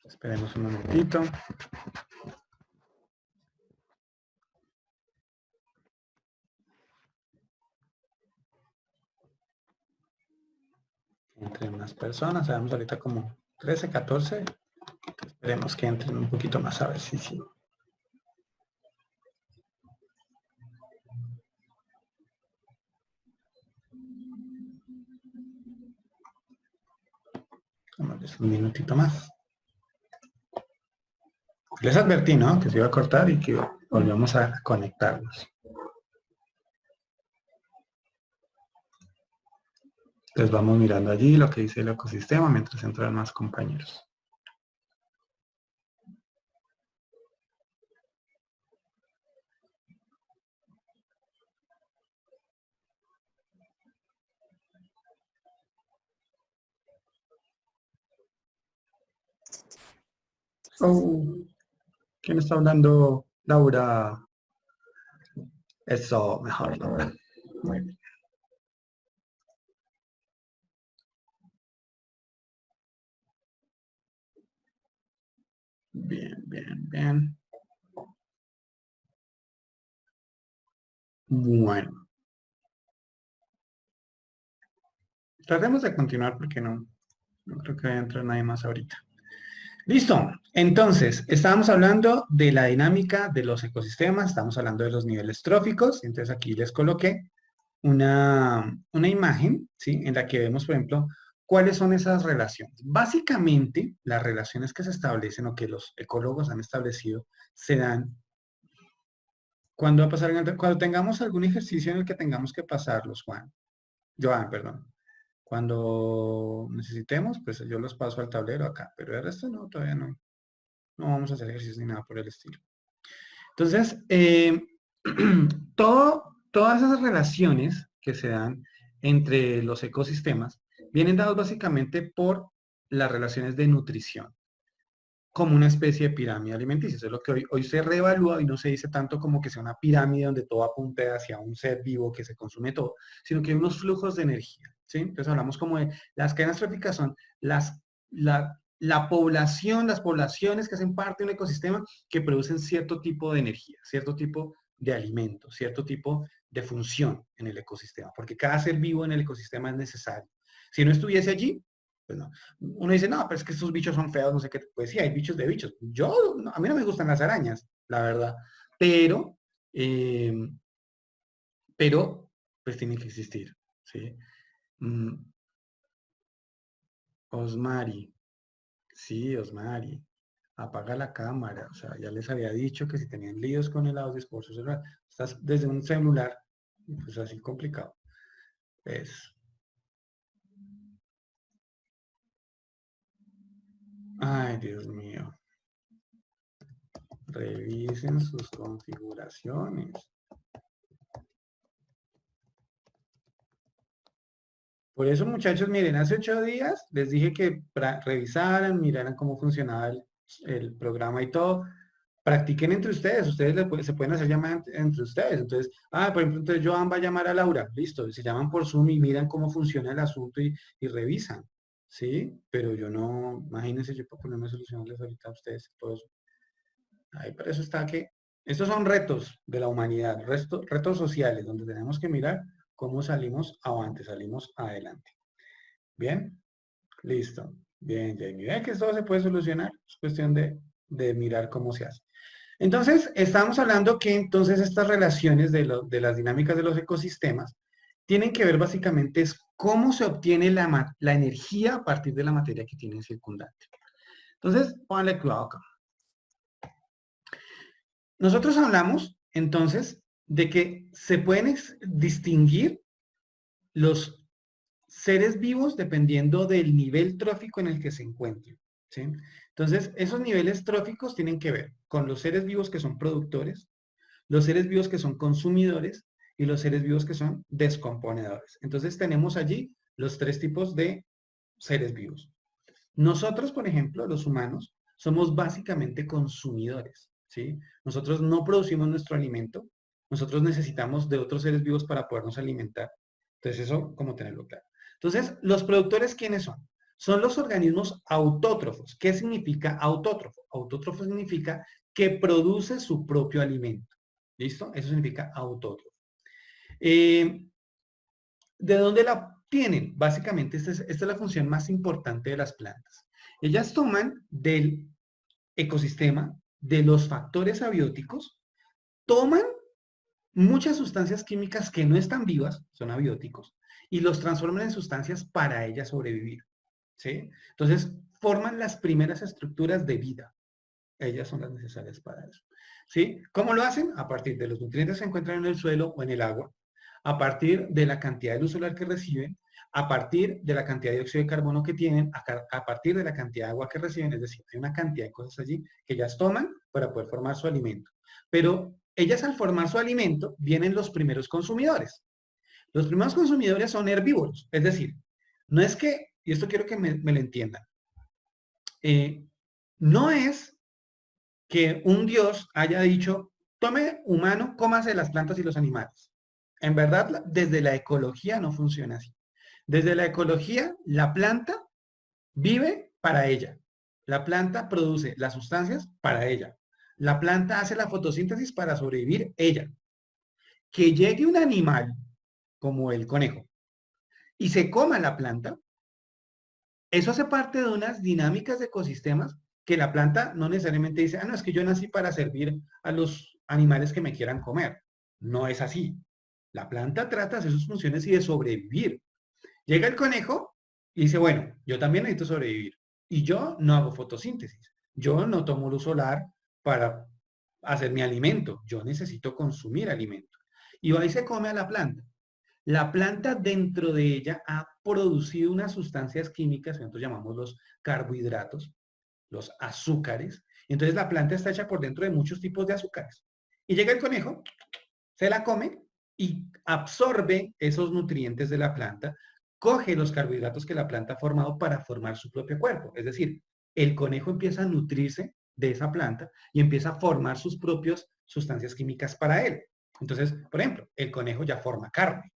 Esperemos un momentito. Entre más personas, sabemos ahorita como 13, 14. Esperemos que entren un poquito más a ver si sí. Vamos un minutito más. Les advertí, ¿no? Que se iba a cortar y que volvemos a conectarnos. Entonces vamos mirando allí lo que dice el ecosistema mientras entran más compañeros. Oh, ¿quién está hablando? Laura. Eso, mejor, Laura. Muy bien. Bien, bien, bien. Bueno. Tratemos de continuar porque no creo que entre nadie más ahorita. Listo. Entonces, estábamos hablando de la dinámica de los ecosistemas, estamos hablando de los niveles tróficos. Entonces aquí les coloqué una imagen, ¿sí? En la que vemos, por ejemplo, cuáles son esas relaciones. Básicamente, las relaciones que se establecen o que los ecólogos han establecido se dan cuando cuando tengamos algún ejercicio en el que tengamos que pasarlos, Joan, perdón. Cuando necesitemos, pues yo los paso al tablero acá, pero el resto no, todavía no. No vamos a hacer ejercicios ni nada por el estilo. Entonces, todas esas relaciones que se dan entre los ecosistemas vienen dados básicamente por las relaciones de nutrición, como una especie de pirámide alimenticia. Eso es lo que hoy se reevalúa y no se dice tanto como que sea una pirámide donde todo apunte hacia un ser vivo que se consume todo, sino que hay unos flujos de energía, ¿sí? Entonces hablamos como de las cadenas tróficas son la población, las poblaciones que hacen parte de un ecosistema que producen cierto tipo de energía, cierto tipo de alimento, cierto tipo de función en el ecosistema, porque cada ser vivo en el ecosistema es necesario. Si no estuviese allí, pues no. Uno dice, no, pero es que estos bichos son feos, no sé qué. Pues sí, hay bichos de bichos. A mí no me gustan las arañas, la verdad. Pero, eh, pues tienen que existir, ¿sí? Osmari. Sí, Osmari. Apaga la cámara. O sea, ya les había dicho que si tenían líos con el audio es por su celular. Estás desde un celular, pues así complicado. Es. Ay, Dios mío. Revisen sus configuraciones. Por eso, muchachos, miren, hace 8 días les dije que revisaran, miraran cómo funcionaba el programa y todo. Practiquen entre ustedes, se pueden hacer llamadas entre ustedes. Entonces, por ejemplo, entonces Joan va a llamar a Laura, listo, se llaman por Zoom y miran cómo funciona el asunto y revisan, ¿sí? Pero yo no, imagínense, yo puedo ponerme a solucionarles ahorita a ustedes todo eso. Ahí para eso está que, estos son retos de la humanidad, retos sociales, donde tenemos que mirar cómo salimos avante, salimos adelante. ¿Bien? Listo. Bien, Jamie. ¿Ve que esto se puede solucionar? Es cuestión de mirar cómo se hace. Entonces, estamos hablando que entonces estas relaciones de las dinámicas de los ecosistemas tienen que ver básicamente es cómo se obtiene la energía a partir de la materia que tienen circundante. Entonces, pónganle cuidado acá. Nosotros hablamos entonces de que se pueden distinguir los seres vivos dependiendo del nivel trófico en el que se encuentren, ¿sí? Entonces, esos niveles tróficos tienen que ver con los seres vivos que son productores, los seres vivos que son consumidores y los seres vivos que son descomponedores. Entonces, tenemos allí los tres tipos de seres vivos. Nosotros, por ejemplo, los humanos, somos básicamente consumidores, ¿sí? Nosotros no producimos nuestro alimento, nosotros necesitamos de otros seres vivos para podernos alimentar. Entonces, eso, como tenerlo claro. Entonces, ¿los productores quiénes son? Son los organismos autótrofos. ¿Qué significa autótrofo? Autótrofo significa que produce su propio alimento. ¿Listo? Eso significa autótrofo. ¿De dónde la tienen? Básicamente, esta es la función más importante de las plantas. Ellas toman del ecosistema, de los factores abióticos, toman muchas sustancias químicas que no están vivas, son abióticos, y los transforman en sustancias para ellas sobrevivir. ¿Sí? Entonces, forman las primeras estructuras de vida. Ellas son las necesarias para eso. ¿Sí? ¿Cómo lo hacen? A partir de los nutrientes que se encuentran en el suelo o en el agua, a partir de la cantidad de luz solar que reciben, a partir de la cantidad de dióxido de carbono que tienen, a partir de la cantidad de agua que reciben, es decir, hay una cantidad de cosas allí que ellas toman para poder formar su alimento. Pero ellas al formar su alimento vienen los primeros consumidores. Los primeros consumidores son herbívoros, es decir, no es que, y esto quiero que me lo entiendan, no es que un Dios haya dicho, tome humano, cómase las plantas y los animales. En verdad, desde la ecología no funciona así. Desde la ecología, la planta vive para ella. La planta produce las sustancias para ella. La planta hace la fotosíntesis para sobrevivir ella. Que llegue un animal como el conejo y se coma la planta, eso hace parte de unas dinámicas de ecosistemas que la planta no necesariamente dice, ah, no, es que yo nací para servir a los animales que me quieran comer. No es así. La planta trata de hacer sus funciones y de sobrevivir. Llega el conejo y dice, bueno, yo también necesito sobrevivir. Y yo no hago fotosíntesis. Yo no tomo luz solar para hacer mi alimento. Yo necesito consumir alimento. Y va y se come a la planta. La planta dentro de ella ha producido unas sustancias químicas que nosotros llamamos los carbohidratos, los azúcares. Entonces la planta está hecha por dentro de muchos tipos de azúcares. Y llega el conejo, se la come y absorbe esos nutrientes de la planta, coge los carbohidratos que la planta ha formado para formar su propio cuerpo. Es decir, el conejo empieza a nutrirse de esa planta y empieza a formar sus propias sustancias químicas para él. Entonces, por ejemplo, el conejo ya forma carne,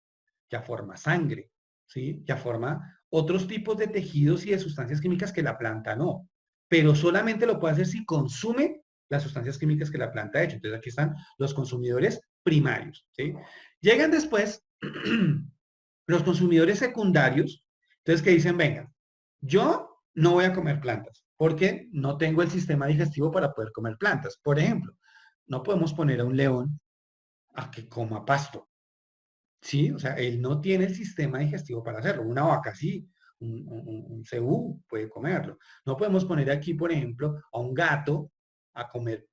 ya forma sangre, ¿sí? Ya forma otros tipos de tejidos y de sustancias químicas que la planta no. Pero solamente lo puede hacer si consume las sustancias químicas que la planta ha hecho. Entonces aquí están los consumidores primarios, ¿sí? Llegan después los consumidores secundarios, entonces que dicen, venga, yo no voy a comer plantas porque no tengo el sistema digestivo para poder comer plantas. Por ejemplo, no podemos poner a un león a que coma pasto, ¿sí? O sea, él no tiene el sistema digestivo para hacerlo. Una vaca sí, un cebú puede comerlo. No podemos poner aquí, por ejemplo, a un gato a comer,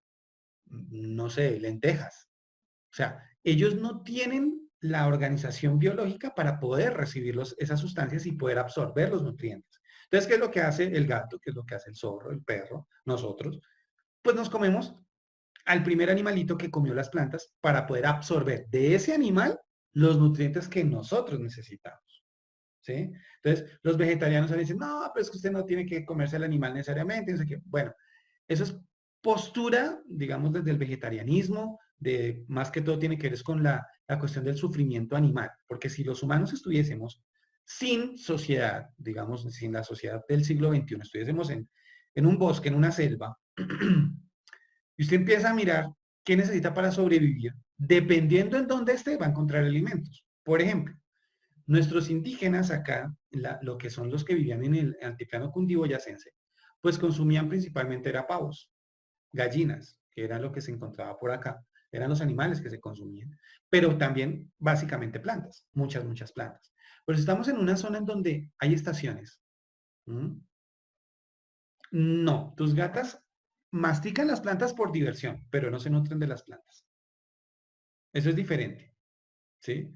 no sé, lentejas. O sea, ellos no tienen la organización biológica para poder recibir esas sustancias y poder absorber los nutrientes. Entonces, ¿qué es lo que hace el gato? ¿Qué es lo que hace el zorro, el perro, nosotros? Pues nos comemos al primer animalito que comió las plantas para poder absorber de ese animal los nutrientes que nosotros necesitamos. ¿Sí? Entonces, los vegetarianos dicen, no, pero es que usted no tiene que comerse al animal necesariamente, no sé qué. Bueno, eso es postura, digamos, desde el vegetarianismo, de más que todo tiene que ver con la cuestión del sufrimiento animal, porque si los humanos estuviésemos sin sociedad, digamos, sin la sociedad del siglo XXI, estuviésemos en un bosque, en una selva, y usted empieza a mirar qué necesita para sobrevivir, dependiendo en dónde esté, va a encontrar alimentos. Por ejemplo, nuestros indígenas acá, lo que son los que vivían en el altiplano cundiboyacense, pues consumían principalmente era pavos, gallinas, que era lo que se encontraba por acá, eran los animales que se consumían, pero también básicamente plantas, muchas, muchas plantas. Pero estamos en una zona en donde hay estaciones. ¿Mm? No, tus gatas mastican las plantas por diversión, pero no se nutren de las plantas. Eso es diferente, ¿sí?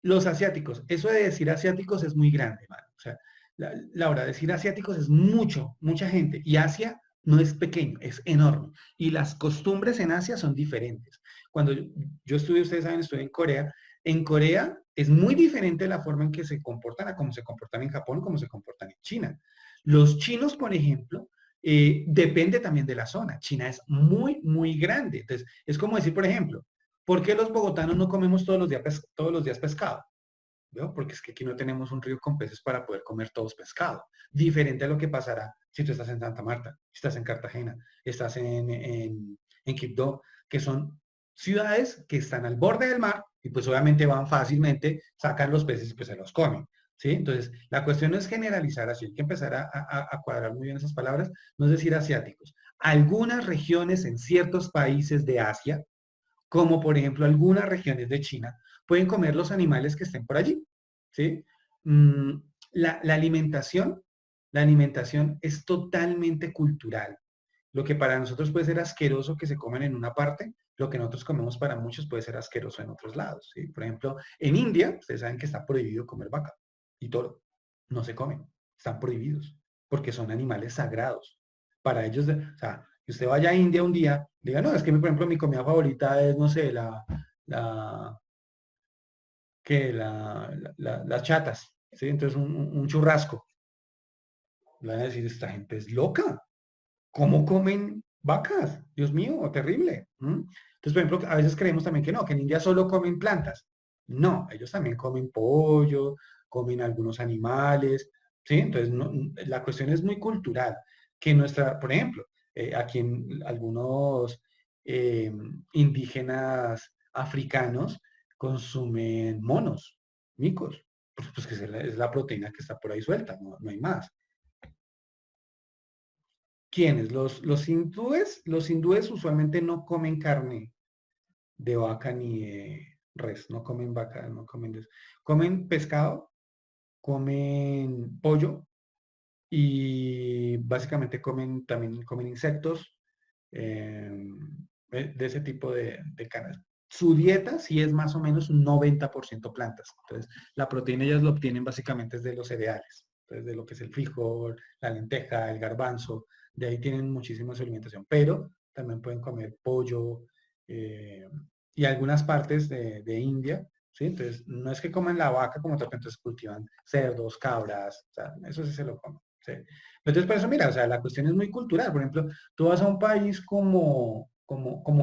Los asiáticos, eso de decir asiáticos es muy grande, mano. O sea, Laura, decir asiáticos es mucho, mucha gente. Y Asia no es pequeño, es enorme. Y las costumbres en Asia son diferentes. Cuando yo estudié, ustedes saben, estudié en Corea. En Corea es muy diferente la forma en que se comportan a cómo se comportan en Japón, cómo se comportan en China. Los chinos, por ejemplo, depende también de la zona. China es muy, muy grande. Entonces, es como decir, por ejemplo, ¿por qué los bogotanos no comemos todos los días pescado? ¿No? Porque es que aquí no tenemos un río con peces para poder comer todos pescado. Diferente a lo que pasará si tú estás en Santa Marta, estás en Cartagena, estás en Quibdó, que son ciudades que están al borde del mar y pues obviamente van fácilmente, sacan los peces y pues se los comen. ¿Sí? Entonces, la cuestión no es generalizar así, hay que empezar a cuadrar muy bien esas palabras, no es decir asiáticos. Algunas regiones en ciertos países de Asia, como por ejemplo algunas regiones de China, pueden comer los animales que estén por allí. ¿Sí? Mm, la alimentación, la alimentación es totalmente cultural. Lo que para nosotros puede ser asqueroso que se comen en una parte, lo que nosotros comemos para muchos puede ser asqueroso en otros lados. ¿Sí? Por ejemplo, en India, ustedes saben que está prohibido comer vaca y toro. No se comen, están prohibidos, porque son animales sagrados. Para ellos, o sea, que usted vaya a India un día, diga, no, es que, por ejemplo, mi comida favorita es, no sé, la, las chatas, ¿sí? Entonces, un churrasco. Le van a decir, esta gente es loca. ¿Cómo comen vacas? Dios mío, terrible. Entonces, por ejemplo, a veces creemos también que no, que en India solo comen plantas. No, ellos también comen pollo, comen algunos animales, ¿sí? Entonces, la cuestión es muy cultural. Que nuestra, por ejemplo, aquí en algunos eh, indígenas africanos consumen monos, micos, pues que es la proteína que está por ahí suelta, no hay más. ¿Quiénes? Los hindúes usualmente no comen carne de vaca ni de res, no comen vaca, no comen de eso. Comen pescado, comen pollo y básicamente también comen insectos eh, de ese tipo de carnes. Su dieta sí es más o menos un 90% plantas. Entonces, la proteína ellas lo obtienen básicamente desde los cereales, entonces de lo que es el frijol, la lenteja, el garbanzo, de ahí tienen muchísima su alimentación, pero también pueden comer pollo eh, y algunas partes de India, ¿sí? Entonces, no es que coman la vaca como tal, entonces cultivan cerdos, cabras, o sea, eso sí se lo comen, ¿sí? Entonces, por eso, mira, o sea, la cuestión es muy cultural. Por ejemplo, tú vas a un país como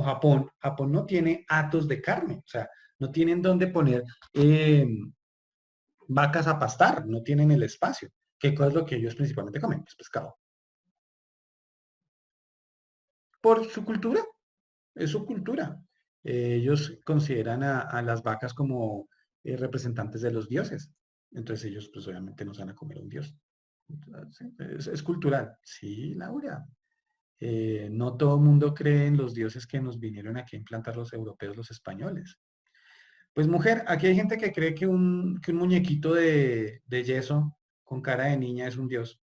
Japón, Japón no tiene hatos de carne, o sea, no tienen dónde poner vacas a pastar, no tienen el espacio. ¿Qué cosa es lo que ellos principalmente comen? Pues pescado. Por su cultura, es su cultura. Ellos consideran a las vacas como representantes de los dioses. Entonces ellos, pues obviamente no se van a comer a un dios. Entonces, sí, es cultural. Sí, Laura. No todo el mundo cree en los dioses que nos vinieron aquí a implantar los europeos, los españoles. Pues mujer, aquí hay gente que cree que un muñequito de yeso con cara de niña es un dios.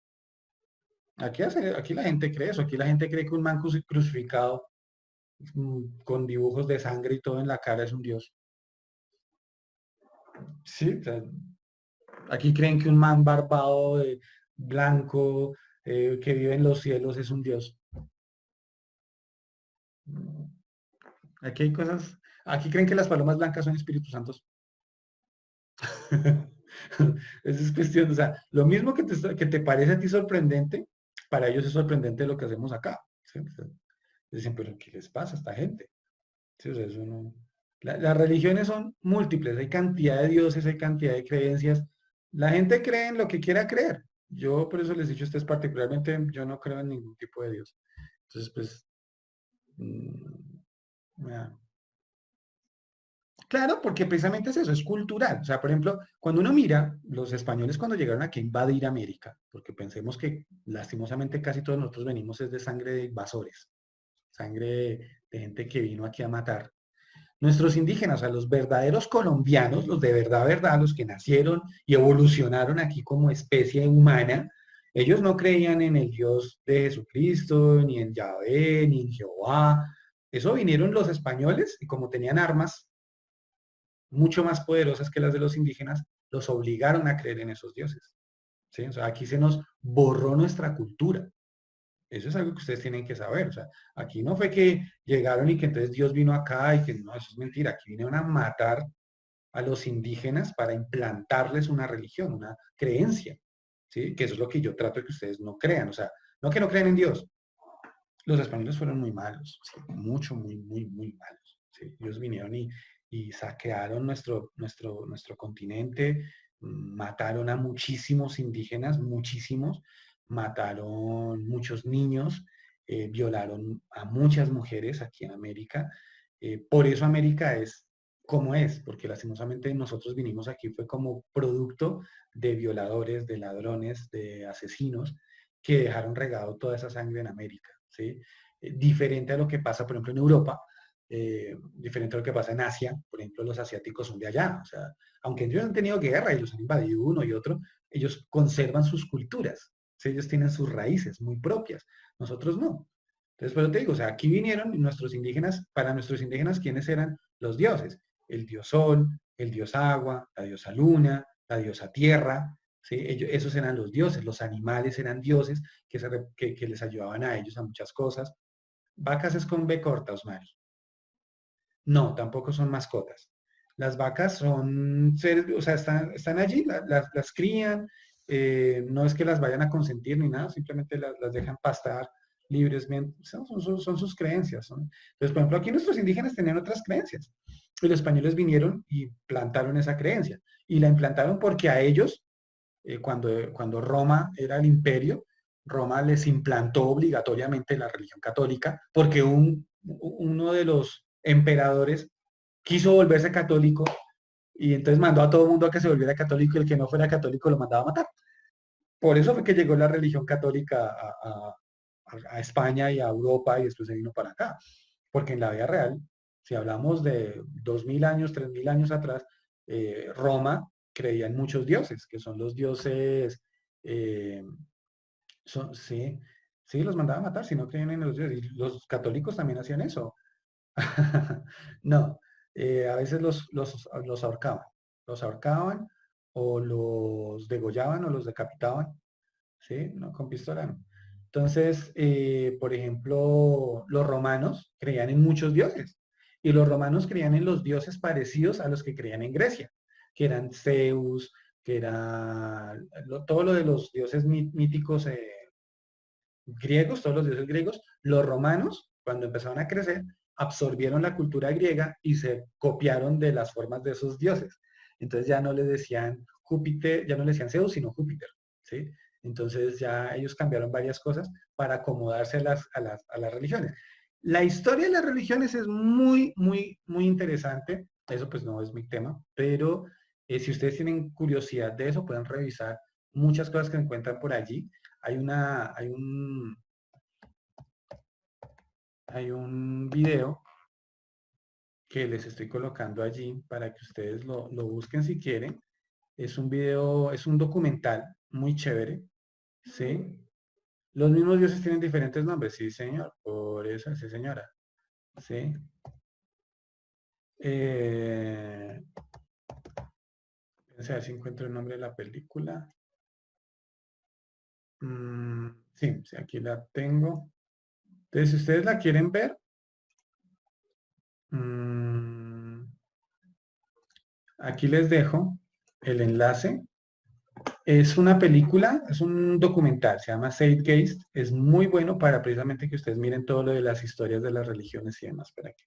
Aquí la gente cree eso, aquí la gente cree que un man crucificado con dibujos de sangre y todo en la cara es un dios. Sí, o sea, aquí creen que un man barbado, blanco, que vive en los cielos es un dios. Aquí hay cosas, aquí creen que las palomas blancas son espíritus santos. Esa es cuestión, o sea, lo mismo que te parece a ti sorprendente, para ellos es sorprendente lo que hacemos acá. ¿Sí? O sea, dicen, pero ¿qué les pasa a esta gente? Sí, o sea, eso no... Las religiones son múltiples, hay cantidad de dioses, hay cantidad de creencias. La gente cree en lo que quiera creer. Yo por eso les he dicho a ustedes particularmente, yo no creo en ningún tipo de Dios. Entonces, pues, mm, ya. Claro, porque precisamente es eso, es cultural. O sea, por ejemplo, cuando uno mira, los españoles cuando llegaron aquí a invadir América, porque pensemos que lastimosamente casi todos nosotros venimos es de sangre de invasores, sangre de gente que vino aquí a matar. Nuestros indígenas, o sea, los verdaderos colombianos, los de verdad, verdad, los que nacieron y evolucionaron aquí como especie humana, ellos no creían en el Dios de Jesucristo, ni en Yahvé, ni en Jehová. Eso vinieron los españoles y como tenían armas, mucho más poderosas que las de los indígenas, los obligaron a creer en esos dioses. ¿Sí? O sea, aquí se nos borró nuestra cultura. Eso es algo que ustedes tienen que saber. O sea, aquí no fue que llegaron y que entonces Dios vino acá y que no, eso es mentira. Aquí vinieron a matar a los indígenas para implantarles una religión, una creencia. ¿Sí? Que eso es lo que yo trato de que ustedes no crean. O sea, no que no crean en Dios. Los españoles fueron muy malos, ¿sí? Mucho, muy malos. ¿Sí? Ellos vinieron y saquearon nuestro continente, mataron a muchísimos indígenas, muchísimos, mataron muchos niños, violaron a muchas mujeres aquí en América. Por eso América es como es, porque lastimosamente nosotros vinimos aquí fue como producto de violadores, de ladrones, de asesinos que dejaron regado toda esa sangre en América. ¿Sí? Diferente a lo que pasa, por ejemplo, en Europa, diferente a lo que pasa en Asia, por ejemplo, los asiáticos son de allá, o sea, aunque ellos han tenido guerra y los han invadido uno y otro, ellos conservan sus culturas, ¿sí? Ellos tienen sus raíces muy propias, nosotros no. Entonces, pero te digo, o sea, aquí vinieron nuestros indígenas, para nuestros indígenas, ¿quiénes eran los dioses? El dios sol, el dios agua, la diosa luna, la diosa tierra, ¿sí? Esos eran los dioses, los animales eran dioses que les ayudaban a ellos a muchas cosas. Vacas es con B corta, Osmari. No, tampoco son mascotas. Las vacas son seres, o sea, están allí, las crían, no es que las vayan a consentir ni nada, simplemente las dejan pastar libremente, son sus creencias. ¿No? Entonces, por ejemplo, aquí nuestros indígenas tenían otras creencias. Y los españoles vinieron y plantaron esa creencia. Y la implantaron porque a ellos cuando Roma era el imperio, Roma les implantó obligatoriamente la religión católica porque uno de los emperadores quiso volverse católico y entonces mandó a todo el mundo a que se volviera católico y el que no fuera católico lo mandaba a matar. Por eso fue que llegó la religión católica a España y a Europa y después se vino para acá. Porque en la vida real, si hablamos de 2000 años, 3000 años atrás, Roma creía en muchos dioses, que son los dioses, eh, sí, sí, los mandaba a matar si no creían en los dioses. Y los católicos también hacían eso. No, a veces los ahorcaban. Los ahorcaban o los degollaban o los decapitaban. ¿Sí? No, con pistola no. Entonces, por ejemplo, los romanos creían en muchos dioses y los romanos creían en los dioses parecidos a los que creían en Grecia, que eran Zeus, que era todo lo de los dioses míticos griegos, todos los dioses griegos. Los romanos, cuando empezaron a crecer, absorbieron la cultura griega y se copiaron de las formas de esos dioses. Entonces ya no le decían Júpiter, ya no le decían Zeus, sino Júpiter. ¿Sí? Entonces ya ellos cambiaron varias cosas para acomodarse a las religiones. La historia de las religiones es muy interesante. Eso pues no es mi tema, pero si ustedes tienen curiosidad de eso, pueden revisar muchas cosas que encuentran por allí. Hay un video que les estoy colocando allí para que ustedes lo busquen si quieren. Es un video, es un documental muy chévere, ¿sí? Los mismos dioses tienen diferentes nombres, sí, señor. Por eso, sí, señora. ¿Sí? Vamos a ver si encuentro el nombre de la película. Sí, sí, aquí la tengo. Entonces, si ustedes la quieren ver, aquí les dejo el enlace. Es una película, es un documental, se llama Zeitgeist. Es muy bueno para precisamente que ustedes miren todo lo de las historias de las religiones y demás, para que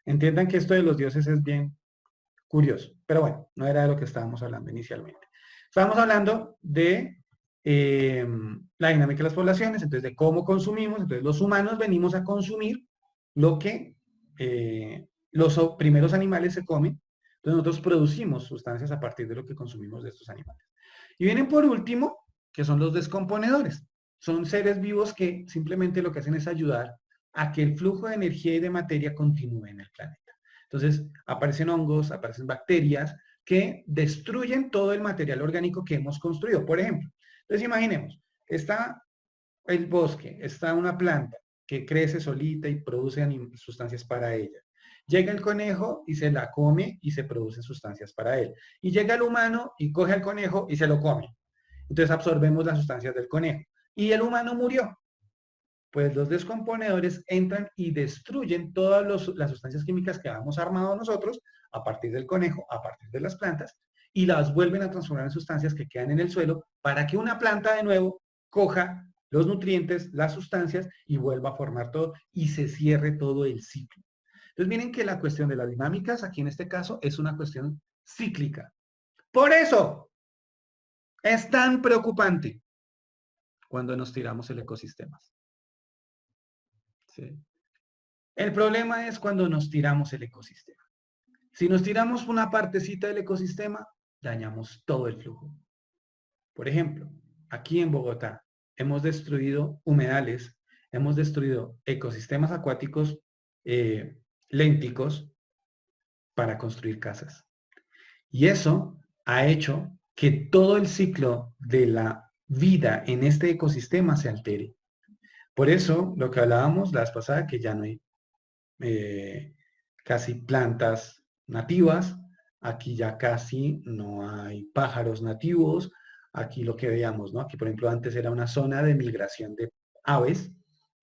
entiendan que esto de los dioses es bien curioso. Pero bueno, no era de lo que estábamos hablando inicialmente. Estábamos hablando de la dinámica de las poblaciones, entonces de cómo consumimos. Entonces los humanos venimos a consumir lo que los primeros animales se comen. Entonces nosotros producimos sustancias a partir de lo que consumimos de estos animales. Y vienen por último, que son los descomponedores. Son seres vivos que simplemente lo que hacen es ayudar a que el flujo de energía y de materia continúe en el planeta. Entonces aparecen hongos, aparecen bacterias que destruyen todo el material orgánico que hemos construido. Por ejemplo, entonces imaginemos, está el bosque, está una planta que crece solita y produce sustancias para ella. Llega el conejo y se la come y se producen sustancias para él. Y llega el humano y coge al conejo y se lo come. Entonces absorbemos las sustancias del conejo. Y el humano murió. Pues los descomponedores entran y destruyen todas las sustancias químicas que habíamos armado nosotros a partir del conejo, a partir de las plantas, y las vuelven a transformar en sustancias que quedan en el suelo para que una planta de nuevo coja los nutrientes, las sustancias y vuelva a formar todo y se cierre todo el ciclo. Entonces miren que la cuestión de las dinámicas aquí en este caso es una cuestión cíclica. Por eso es tan preocupante cuando nos tiramos el ecosistema. ¿Sí? El problema es cuando nos tiramos el ecosistema. Si nos tiramos una partecita del ecosistema, dañamos todo el flujo. Por ejemplo, aquí en Bogotá hemos destruido humedales, hemos destruido ecosistemas acuáticos lénticos para construir casas. Y eso ha hecho que todo el ciclo de la vida en este ecosistema se altere. Por eso, lo que hablábamos la vez pasada, que ya no hay casi plantas nativas, aquí ya casi no hay pájaros nativos, aquí lo que veíamos, ¿no? Aquí, por ejemplo, antes era una zona de migración de aves,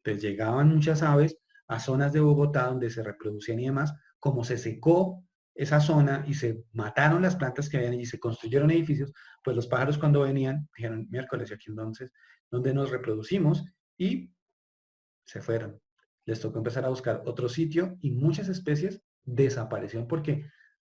pues llegaban muchas aves a zonas de Bogotá donde se reproducían y demás, como se secó esa zona y se mataron las plantas que habían y se construyeron edificios, pues los pájaros cuando venían, dijeron miércoles y aquí entonces, donde nos reproducimos y se fueron. Les tocó empezar a buscar otro sitio y muchas especies desaparecieron porque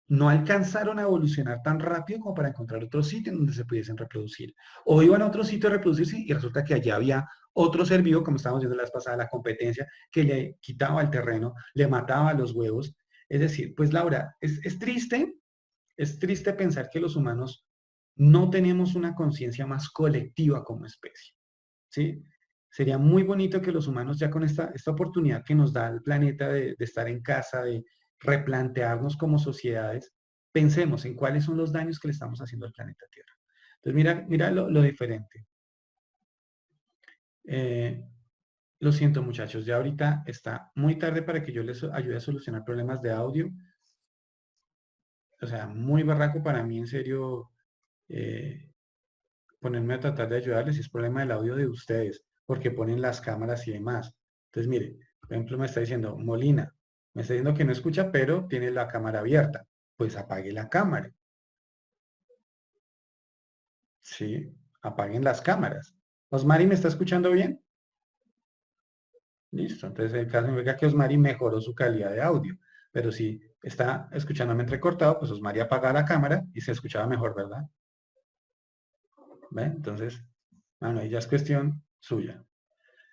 no alcanzaron a evolucionar tan rápido como para encontrar otro sitio en donde se pudiesen reproducir. O iban a otro sitio a reproducirse y resulta que allá había otro ser vivo, como estábamos viendo la vez pasada, la competencia, que le quitaba el terreno, le mataba los huevos. Es decir, pues Laura, es triste pensar que los humanos no tenemos una conciencia más colectiva como especie. ¿Sí? Sería muy bonito que los humanos ya con esta oportunidad que nos da el planeta de estar en casa, de replantearnos como sociedades, pensemos en cuáles son los daños que le estamos haciendo al planeta Tierra. Entonces mira lo diferente. Lo siento muchachos, ya ahorita está muy tarde para que yo les ayude a solucionar problemas de audio. O sea, muy barraco para mí, en serio, ponerme a tratar de ayudarles, es problema del audio de ustedes, porque ponen las cámaras y demás. Entonces, mire, por ejemplo, me está diciendo Molina, me está diciendo que no escucha, pero tiene la cámara abierta. Pues apague la cámara. Sí, apaguen las cámaras. ¿Osmari me está escuchando bien? Listo, entonces el caso significa que Osmari mejoró su calidad de audio, pero si está escuchándome entrecortado, pues Osmari apaga la cámara y se escuchaba mejor, ¿verdad? ¿Ven? Entonces, bueno, ahí ya es cuestión suya.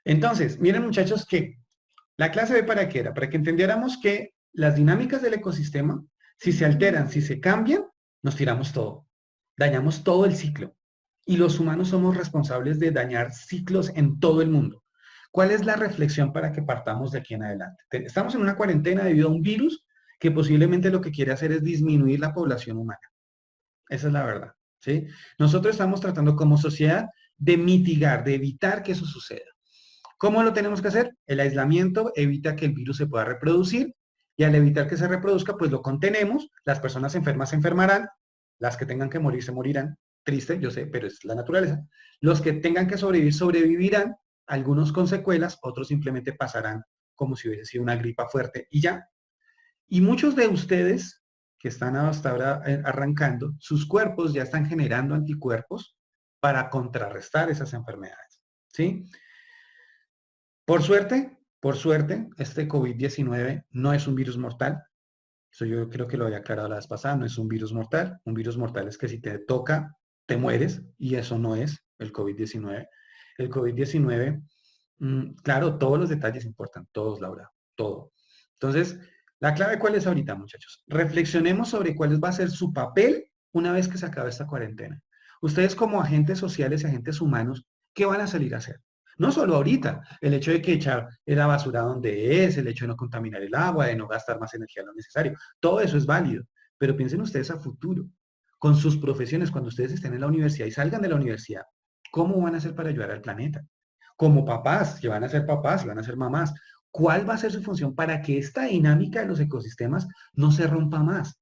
Entonces, miren muchachos que la clase B para qué era, para que entendiéramos que las dinámicas del ecosistema, si se alteran, si se cambian, nos tiramos todo, dañamos todo el ciclo. Y los humanos somos responsables de dañar ciclos en todo el mundo. ¿Cuál es la reflexión para que partamos de aquí en adelante? Estamos en una cuarentena debido a un virus que posiblemente lo que quiere hacer es disminuir la población humana. Esa es la verdad, ¿sí? Nosotros estamos tratando como sociedad de mitigar, de evitar que eso suceda. ¿Cómo lo tenemos que hacer? El aislamiento evita que el virus se pueda reproducir y al evitar que se reproduzca, pues lo contenemos, las personas enfermas se enfermarán, las que tengan que morir se morirán, triste, yo sé, pero es la naturaleza. Los que tengan que sobrevivir, sobrevivirán, algunos con secuelas, otros simplemente pasarán como si hubiese sido una gripa fuerte y ya. Y muchos de ustedes que están hasta ahora arrancando, sus cuerpos ya están generando anticuerpos para contrarrestar esas enfermedades, ¿sí? Por suerte, este COVID-19 no es un virus mortal. Eso yo creo que lo había aclarado la vez pasada, no es un virus mortal. Un virus mortal es que si te toca, te mueres, y eso no es el COVID-19. El COVID-19, claro, todos los detalles importan, todos, Laura, todo. Entonces, la clave cuál es ahorita, muchachos. Reflexionemos sobre cuál va a ser su papel una vez que se acabe esta cuarentena. Ustedes como agentes sociales y agentes humanos, ¿qué van a salir a hacer? No solo ahorita, el hecho de que echar la basura donde es, el hecho de no contaminar el agua, de no gastar más energía de lo necesario, todo eso es válido, pero piensen ustedes a futuro, con sus profesiones, cuando ustedes estén en la universidad y salgan de la universidad, ¿cómo van a hacer para ayudar al planeta? Como papás, que van a ser papás, que van a ser mamás, ¿Cuál va a ser su función para que esta dinámica de los ecosistemas no se rompa más?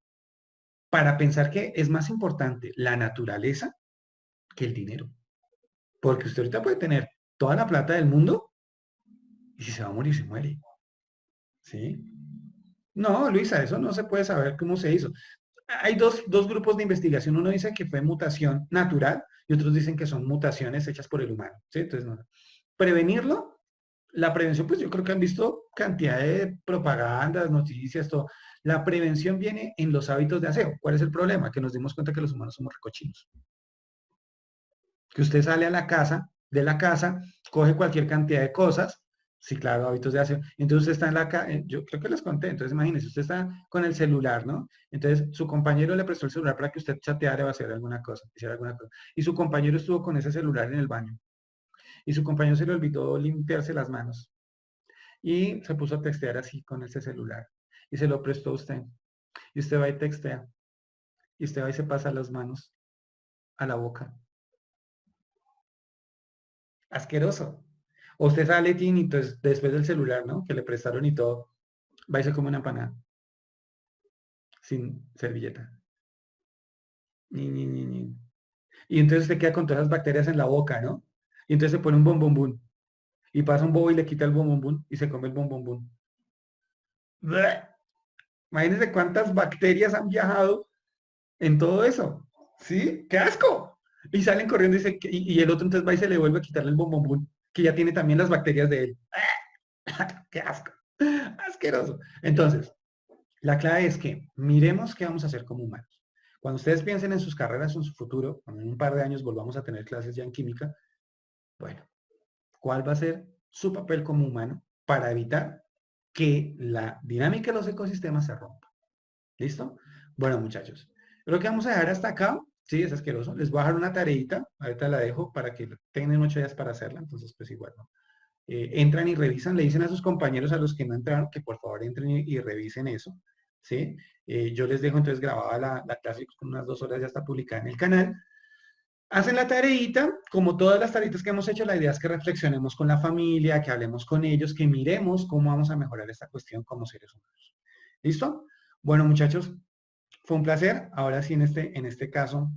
Para pensar que es más importante la naturaleza que el dinero. Porque usted ahorita puede tener toda la plata del mundo y si se va a morir, se muere. ¿Sí? No, Luisa, eso no se puede saber cómo se hizo. Hay dos grupos de investigación. Uno dice que fue mutación natural y otros dicen que son mutaciones hechas por el humano. ¿Sí? Entonces, no. Prevenirlo, la prevención, pues yo creo que han visto cantidad de propagandas, noticias, todo. La prevención viene en los hábitos de aseo. ¿Cuál es el problema? Que nos dimos cuenta que los humanos somos recochinos. Que usted sale a la casa, de la casa, coge cualquier cantidad de cosas, sí, claro, hábitos de aseo. Entonces usted está en la casa, yo creo que les conté, entonces imagínese, usted está con el celular, ¿no? Entonces su compañero le prestó el celular para que usted chateara o hacer alguna cosa, hiciera alguna cosa. Y su compañero estuvo con ese celular en el baño. Y su compañero se le olvidó limpiarse las manos. Y se puso a textear así con ese celular. Y se lo prestó a usted. Y usted va y textea. Y usted va y se pasa las manos a la boca. Asqueroso. O usted sale, Tin, y entonces, después del celular, ¿no? Que le prestaron y todo, va y se come una empanada. Sin servilleta. Ni. Y entonces usted queda con todas las bacterias en la boca, ¿no? Y entonces se pone un bombombún. Y pasa un bobo y le quita el bombombún y se come el bombombún. Imagínense cuántas bacterias han viajado en todo eso. ¿Sí? ¡Qué asco! Y salen corriendo y el otro entonces va y se le vuelve a quitarle el bombombún, que ya tiene también las bacterias de él. ¡Qué asco! Asqueroso. Entonces, la clave es que miremos qué vamos a hacer como humanos. Cuando ustedes piensen en sus carreras o en su futuro, cuando en un par de años volvamos a tener clases ya en química, bueno, ¿cuál va a ser su papel como humano para evitar que la dinámica de los ecosistemas se rompa? ¿Listo? Bueno, muchachos, lo que vamos a dejar hasta acá, sí, es asqueroso. Les voy a dejar una tareita, ahorita la dejo para que tengan 8 días para hacerla, entonces pues igual, ¿no? Entran y revisan, le dicen a sus compañeros, a los que no entraron, que por favor entren y revisen eso, ¿sí? Yo les dejo entonces grabada la clase con unas 2 horas, ya está publicada en el canal. Hacen la tareita, como todas las tareitas que hemos hecho, la idea es que reflexionemos con la familia, que hablemos con ellos, que miremos cómo vamos a mejorar esta cuestión como seres humanos. ¿Listo? Bueno, muchachos, fue un placer. Ahora sí, en este caso,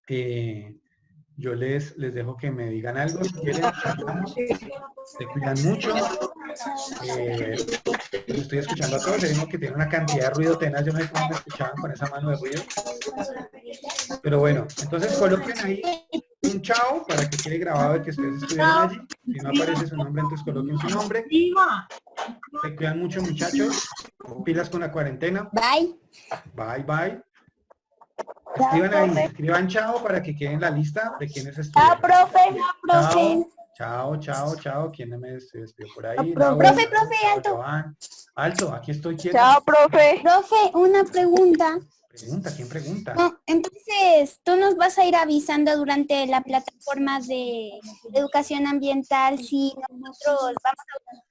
yo les dejo que me digan algo. Si quieren, charlamos. Se cuidan mucho. Los estoy escuchando a todos. Vemos que tiene una cantidad de ruido tenaz. Yo no sé cómo me escuchaban con esa mano de ruido. Pero bueno, entonces coloquen ahí un chao para que quede grabado de que ustedes estuvieron allí. Si no aparece su nombre, entonces coloquen su nombre. Se cuidan mucho, muchachos. Pilas con la cuarentena. Bye. Bye, bye. Escriban ahí, escriban chao para que quede en la lista de quienes estuvieron. Chao, profe. Chao. ¿Quién me despidió por ahí? Profe, alto. Joan. Alto, aquí estoy quieto. Chao, profe. Profe, una pregunta. ¿Quién pregunta? No, entonces, tú nos vas a ir avisando durante la plataforma de educación ambiental si nosotros vamos a...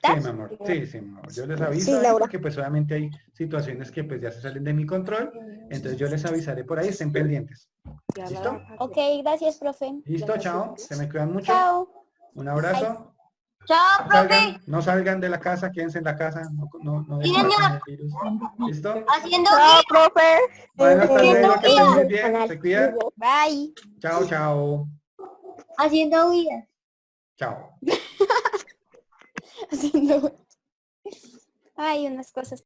Sí, mi amor. Sí, mi amor. Yo les aviso ahí porque pues obviamente hay situaciones que pues ya se salen de mi control. Entonces yo les avisaré por ahí, estén pendientes. ¿Listo? Ok, gracias, profe. Listo, chao. Se me cuidan mucho. Chao. Un abrazo. Chao, profe. No salgan de la casa, quédense en la casa. No Sí, dejen señor. el virus. ¿Listo? Haciendo chao, profe. Bueno, hasta luego, que estén muy bien. Se cuidan. Bye. Chao. Haciendo vida. Chao. Haciendo... Hay unas cosas.